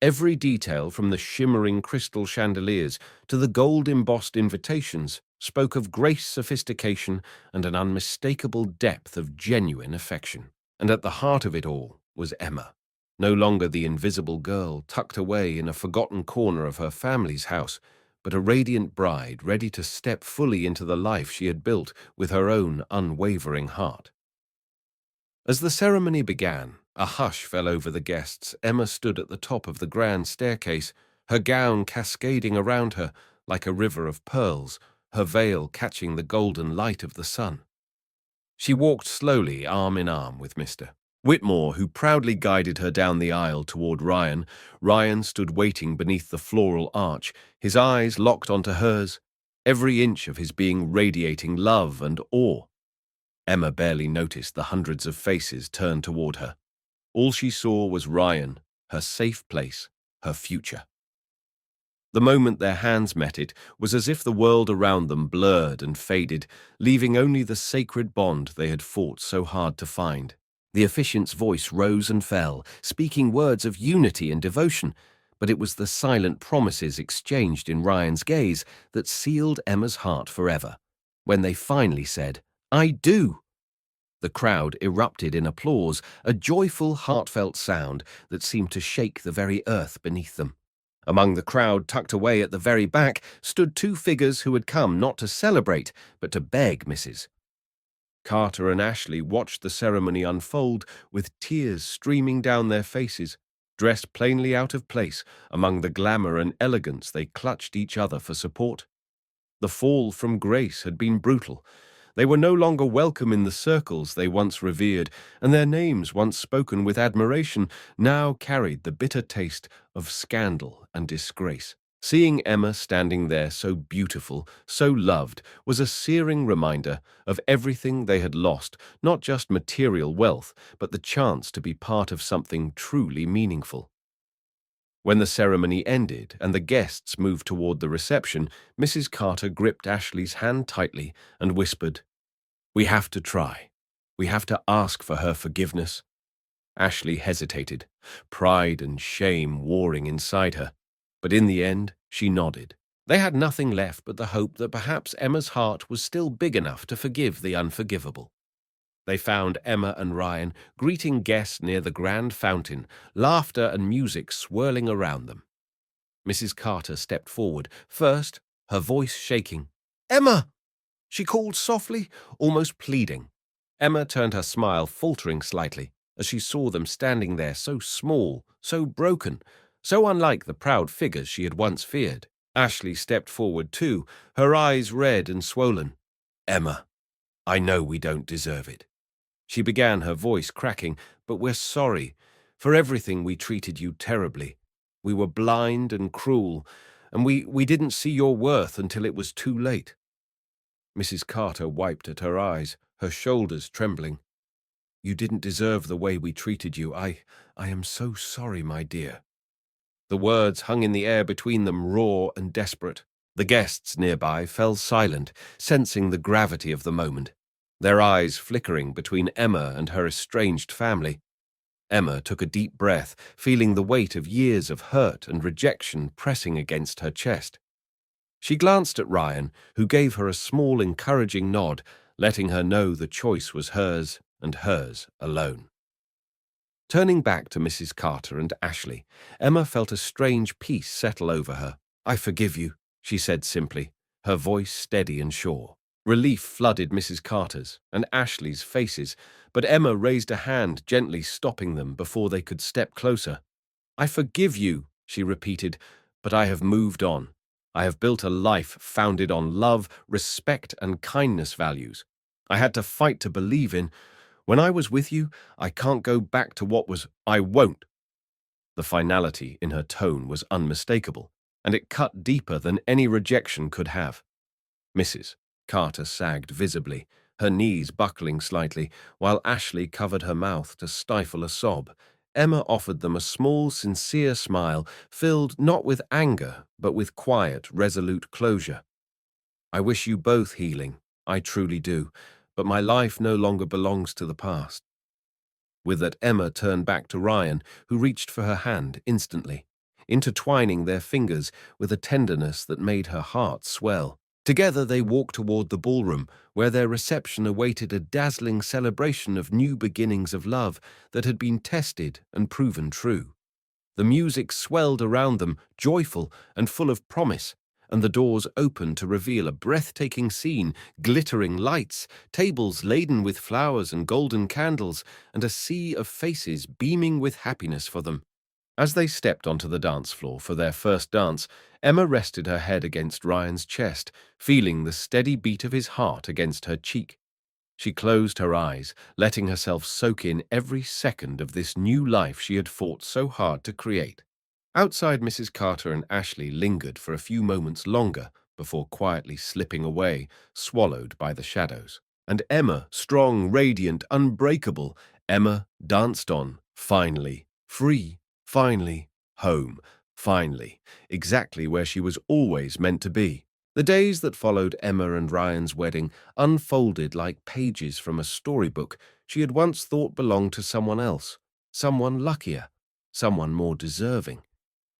Every detail, from the shimmering crystal chandeliers to the gold-embossed invitations, spoke of grace, sophistication, and an unmistakable depth of genuine affection. And at the heart of it all was Emma, no longer the invisible girl tucked away in a forgotten corner of her family's house, but a radiant bride ready to step fully into the life she had built with her own unwavering heart. As the ceremony began, a hush fell over the guests. Emma stood at the top of the grand staircase, her gown cascading around her like a river of pearls, her veil catching the golden light of the sun. She walked slowly, arm in arm with Mr. Whitmore, who proudly guided her down the aisle toward Ryan. Ryan stood waiting beneath the floral arch, his eyes locked onto hers, every inch of his being radiating love and awe. Emma barely noticed the hundreds of faces turned toward her. All she saw was Ryan, her safe place, her future. The moment their hands met, it was as if the world around them blurred and faded, leaving only the sacred bond they had fought so hard to find. The officiant's voice rose and fell, speaking words of unity and devotion, but it was the silent promises exchanged in Ryan's gaze that sealed Emma's heart forever. When they finally said, "I do," the crowd erupted in applause, a joyful, heartfelt sound that seemed to shake the very earth beneath them. Among the crowd, tucked away at the very back, stood two figures who had come not to celebrate, but to beg Mrs. Carter and Ashley watched the ceremony unfold with tears streaming down their faces. Dressed plainly out of place among the glamour and elegance, they clutched each other for support. The fall from grace had been brutal. They were no longer welcome in the circles they once revered, and their names, once spoken with admiration, now carried the bitter taste of scandal and disgrace. Seeing Emma standing there so beautiful, so loved, was a searing reminder of everything they had lost, not just material wealth, but the chance to be part of something truly meaningful. When the ceremony ended and the guests moved toward the reception, Mrs. Carter gripped Ashley's hand tightly and whispered, "We have to try. We have to ask for her forgiveness." Ashley hesitated, pride and shame warring inside her, but in the end she nodded. They had nothing left but the hope that perhaps Emma's heart was still big enough to forgive the unforgivable. They found Emma and Ryan greeting guests near the grand fountain, laughter and music swirling around them. Mrs. Carter stepped forward, first, her voice shaking. "Emma!" she called softly, almost pleading. Emma turned her smile faltering slightly as she saw them standing there so small, so broken, so unlike the proud figures she had once feared. Ashley stepped forward too, her eyes red and swollen. "Emma, I know we don't deserve it," she began, her voice cracking, "but we're sorry. For everything we treated you terribly. We were blind and cruel, and we didn't see your worth until it was too late." Mrs. Carter wiped at her eyes, her shoulders trembling. "You didn't deserve the way we treated you. I am so sorry, my dear." The words hung in the air between them, raw and desperate. The guests nearby fell silent, sensing the gravity of the moment, their eyes flickering between Emma and her estranged family. Emma took a deep breath, feeling the weight of years of hurt and rejection pressing against her chest. She glanced at Ryan, who gave her a small, encouraging nod, letting her know the choice was hers and hers alone. Turning back to Mrs. Carter and Ashley, Emma felt a strange peace settle over her. "I forgive you," she said simply, her voice steady and sure. Relief flooded Mrs. Carter's and Ashley's faces, but Emma raised a hand, gently stopping them before they could step closer. "I forgive you," she repeated, "but I have moved on. I have built a life founded on love, respect, and kindness values. I had to fight to believe in. When I was with you, I can't go back to what was. I won't." The finality in her tone was unmistakable, and it cut deeper than any rejection could have. Mrs. Carter sagged visibly, her knees buckling slightly, while Ashley covered her mouth to stifle a sob. Emma offered them a small, sincere smile, filled not with anger, but with quiet, resolute closure. "I wish you both healing, I truly do, but my life no longer belongs to the past." With that, Emma turned back to Ryan, who reached for her hand instantly, intertwining their fingers with a tenderness that made her heart swell. Together they walked toward the ballroom, where their reception awaited a dazzling celebration of new beginnings of love that had been tested and proven true. The music swelled around them, joyful and full of promise, and the doors opened to reveal a breathtaking scene, glittering lights, tables laden with flowers and golden candles, and a sea of faces beaming with happiness for them. As they stepped onto the dance floor for their first dance, Emma rested her head against Ryan's chest, feeling the steady beat of his heart against her cheek. She closed her eyes, letting herself soak in every second of this new life she had fought so hard to create. Outside, Mrs. Carter and Ashley lingered for a few moments longer before quietly slipping away, swallowed by the shadows. And Emma, strong, radiant, unbreakable, Emma danced on, finally, free, finally, home, finally, exactly where she was always meant to be. The days that followed Emma and Ryan's wedding unfolded like pages from a storybook she had once thought belonged to someone else, someone luckier, someone more deserving.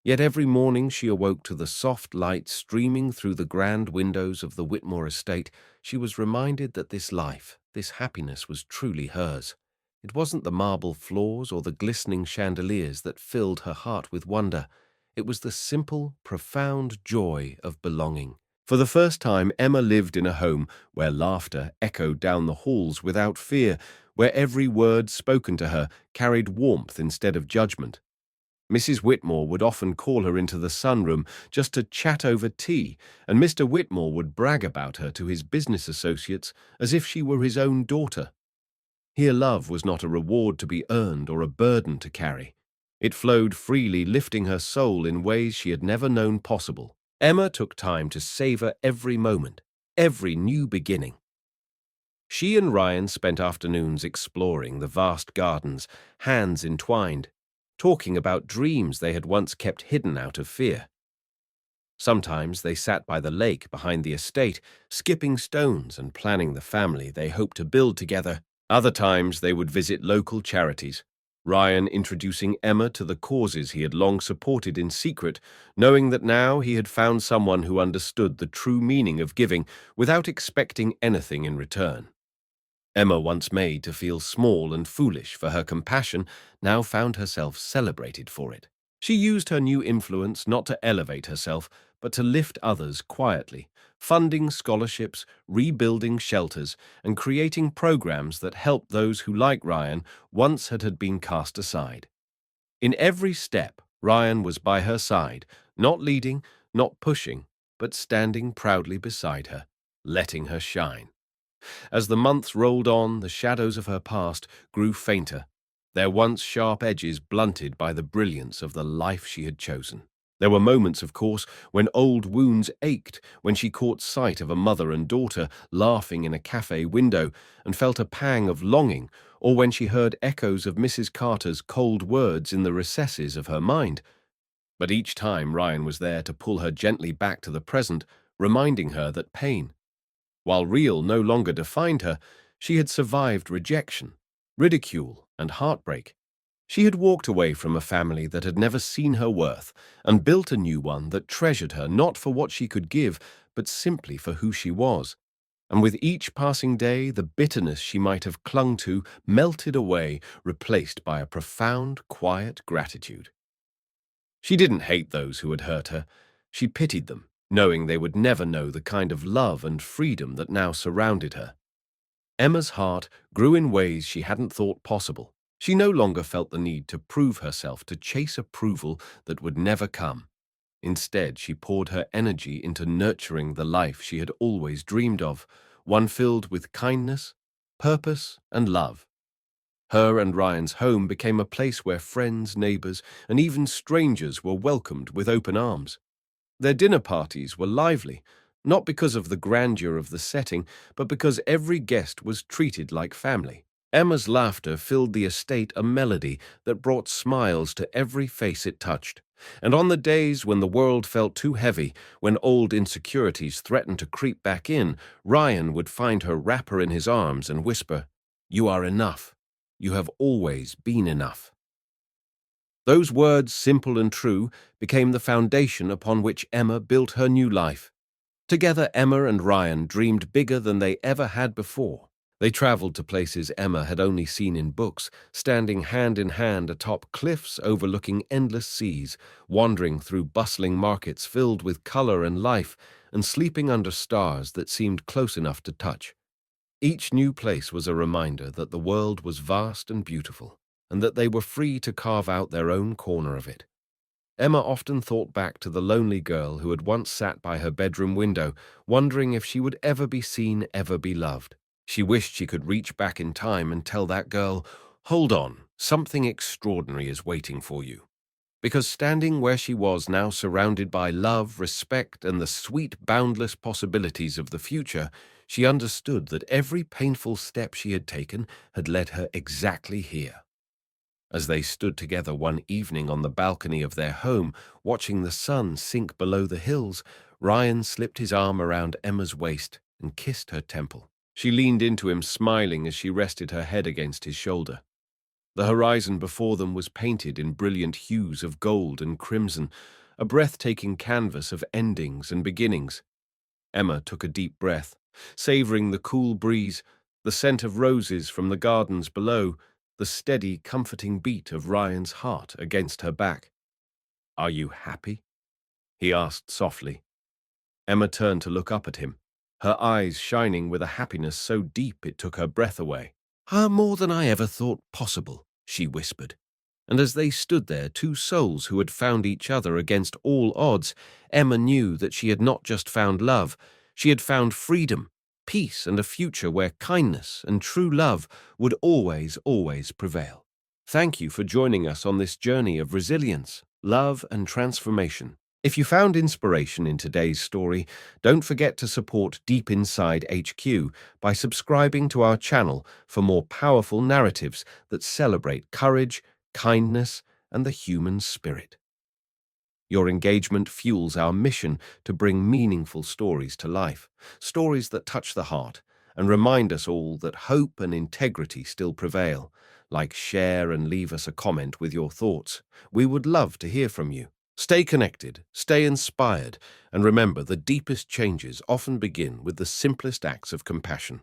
Yet every morning she awoke to the soft light streaming through the grand windows of the Whitmore estate. She was reminded that this life, this happiness was truly hers. It wasn't the marble floors or the glistening chandeliers that filled her heart with wonder. It was the simple, profound joy of belonging. For the first time, Emma lived in a home where laughter echoed down the halls without fear, where every word spoken to her carried warmth instead of judgment. Mrs. Whitmore would often call her into the sunroom just to chat over tea, and Mr. Whitmore would brag about her to his business associates as if she were his own daughter. Here love was not a reward to be earned or a burden to carry. It flowed freely, lifting her soul in ways she had never known possible. Emma took time to savor every moment, every new beginning. She and Ryan spent afternoons exploring the vast gardens, hands entwined, talking about dreams they had once kept hidden out of fear. Sometimes they sat by the lake behind the estate, skipping stones and planning the family they hoped to build together. Other times they would visit local charities, Ryan introducing Emma to the causes he had long supported in secret, knowing that now he had found someone who understood the true meaning of giving without expecting anything in return. Emma, once made to feel small and foolish for her compassion, now found herself celebrated for it. She used her new influence not to elevate herself, but to lift others quietly, funding scholarships, rebuilding shelters, and creating programs that helped those who, like Ryan, once had been cast aside. In every step, Ryan was by her side, not leading, not pushing, but standing proudly beside her, letting her shine. As the months rolled on, the shadows of her past grew fainter, their once sharp edges blunted by the brilliance of the life she had chosen. There were moments, of course, when old wounds ached, when she caught sight of a mother and daughter laughing in a cafe window and felt a pang of longing, or when she heard echoes of Mrs. Carter's cold words in the recesses of her mind. But each time Ryan was there to pull her gently back to the present, reminding her that pain, while real no longer defined her, she had survived rejection, ridicule, and heartbreak. She had walked away from a family that had never seen her worth and built a new one that treasured her not for what she could give, but simply for who she was. And with each passing day, the bitterness she might have clung to melted away, replaced by a profound, quiet gratitude. She didn't hate those who had hurt her. She pitied them, knowing they would never know the kind of love and freedom that now surrounded her. Emma's heart grew in ways she hadn't thought possible. She no longer felt the need to prove herself, to chase approval that would never come. Instead, she poured her energy into nurturing the life she had always dreamed of, one filled with kindness, purpose, and love. Her and Ryan's home became a place where friends, neighbors, and even strangers were welcomed with open arms. Their dinner parties were lively, not because of the grandeur of the setting, but because every guest was treated like family. Emma's laughter filled the estate a melody that brought smiles to every face it touched. And on the days when the world felt too heavy, when old insecurities threatened to creep back in, Ryan would find her wrap her in his arms and whisper, "You are enough. You have always been enough." Those words, simple and true, became the foundation upon which Emma built her new life. Together, Emma and Ryan dreamed bigger than they ever had before. They traveled to places Emma had only seen in books, standing hand in hand atop cliffs overlooking endless seas, wandering through bustling markets filled with color and life, and sleeping under stars that seemed close enough to touch. Each new place was a reminder that the world was vast and beautiful, and that they were free to carve out their own corner of it. Emma often thought back to the lonely girl who had once sat by her bedroom window, wondering if she would ever be seen, ever be loved. She wished she could reach back in time and tell that girl, "Hold on, something extraordinary is waiting for you." Because standing where she was now, surrounded by love, respect, and the sweet, boundless possibilities of the future, she understood that every painful step she had taken had led her exactly here. As they stood together one evening on the balcony of their home, watching the sun sink below the hills, Ryan slipped his arm around Emma's waist and kissed her temple. She leaned into him, smiling as she rested her head against his shoulder. The horizon before them was painted in brilliant hues of gold and crimson, a breathtaking canvas of endings and beginnings. Emma took a deep breath, savoring the cool breeze, the scent of roses from the gardens below, the steady, comforting beat of Ryan's heart against her back. "Are you happy?" he asked softly. Emma turned to look up at him, her eyes shining with a happiness so deep it took her breath away. "More than I ever thought possible," she whispered. And as they stood there, two souls who had found each other against all odds, Emma knew that she had not just found love, she had found freedom, peace, and a future where kindness and true love would always, always prevail. Thank you for joining us on this journey of resilience, love, and transformation. If you found inspiration in today's story, don't forget to support Deep Inside HQ by subscribing to our channel for more powerful narratives that celebrate courage, kindness, and the human spirit. Your engagement fuels our mission to bring meaningful stories to life, stories that touch the heart and remind us all that hope and integrity still prevail. Like, share, and leave us a comment with your thoughts. We would love to hear from you. Stay connected, stay inspired, and remember, the deepest changes often begin with the simplest acts of compassion.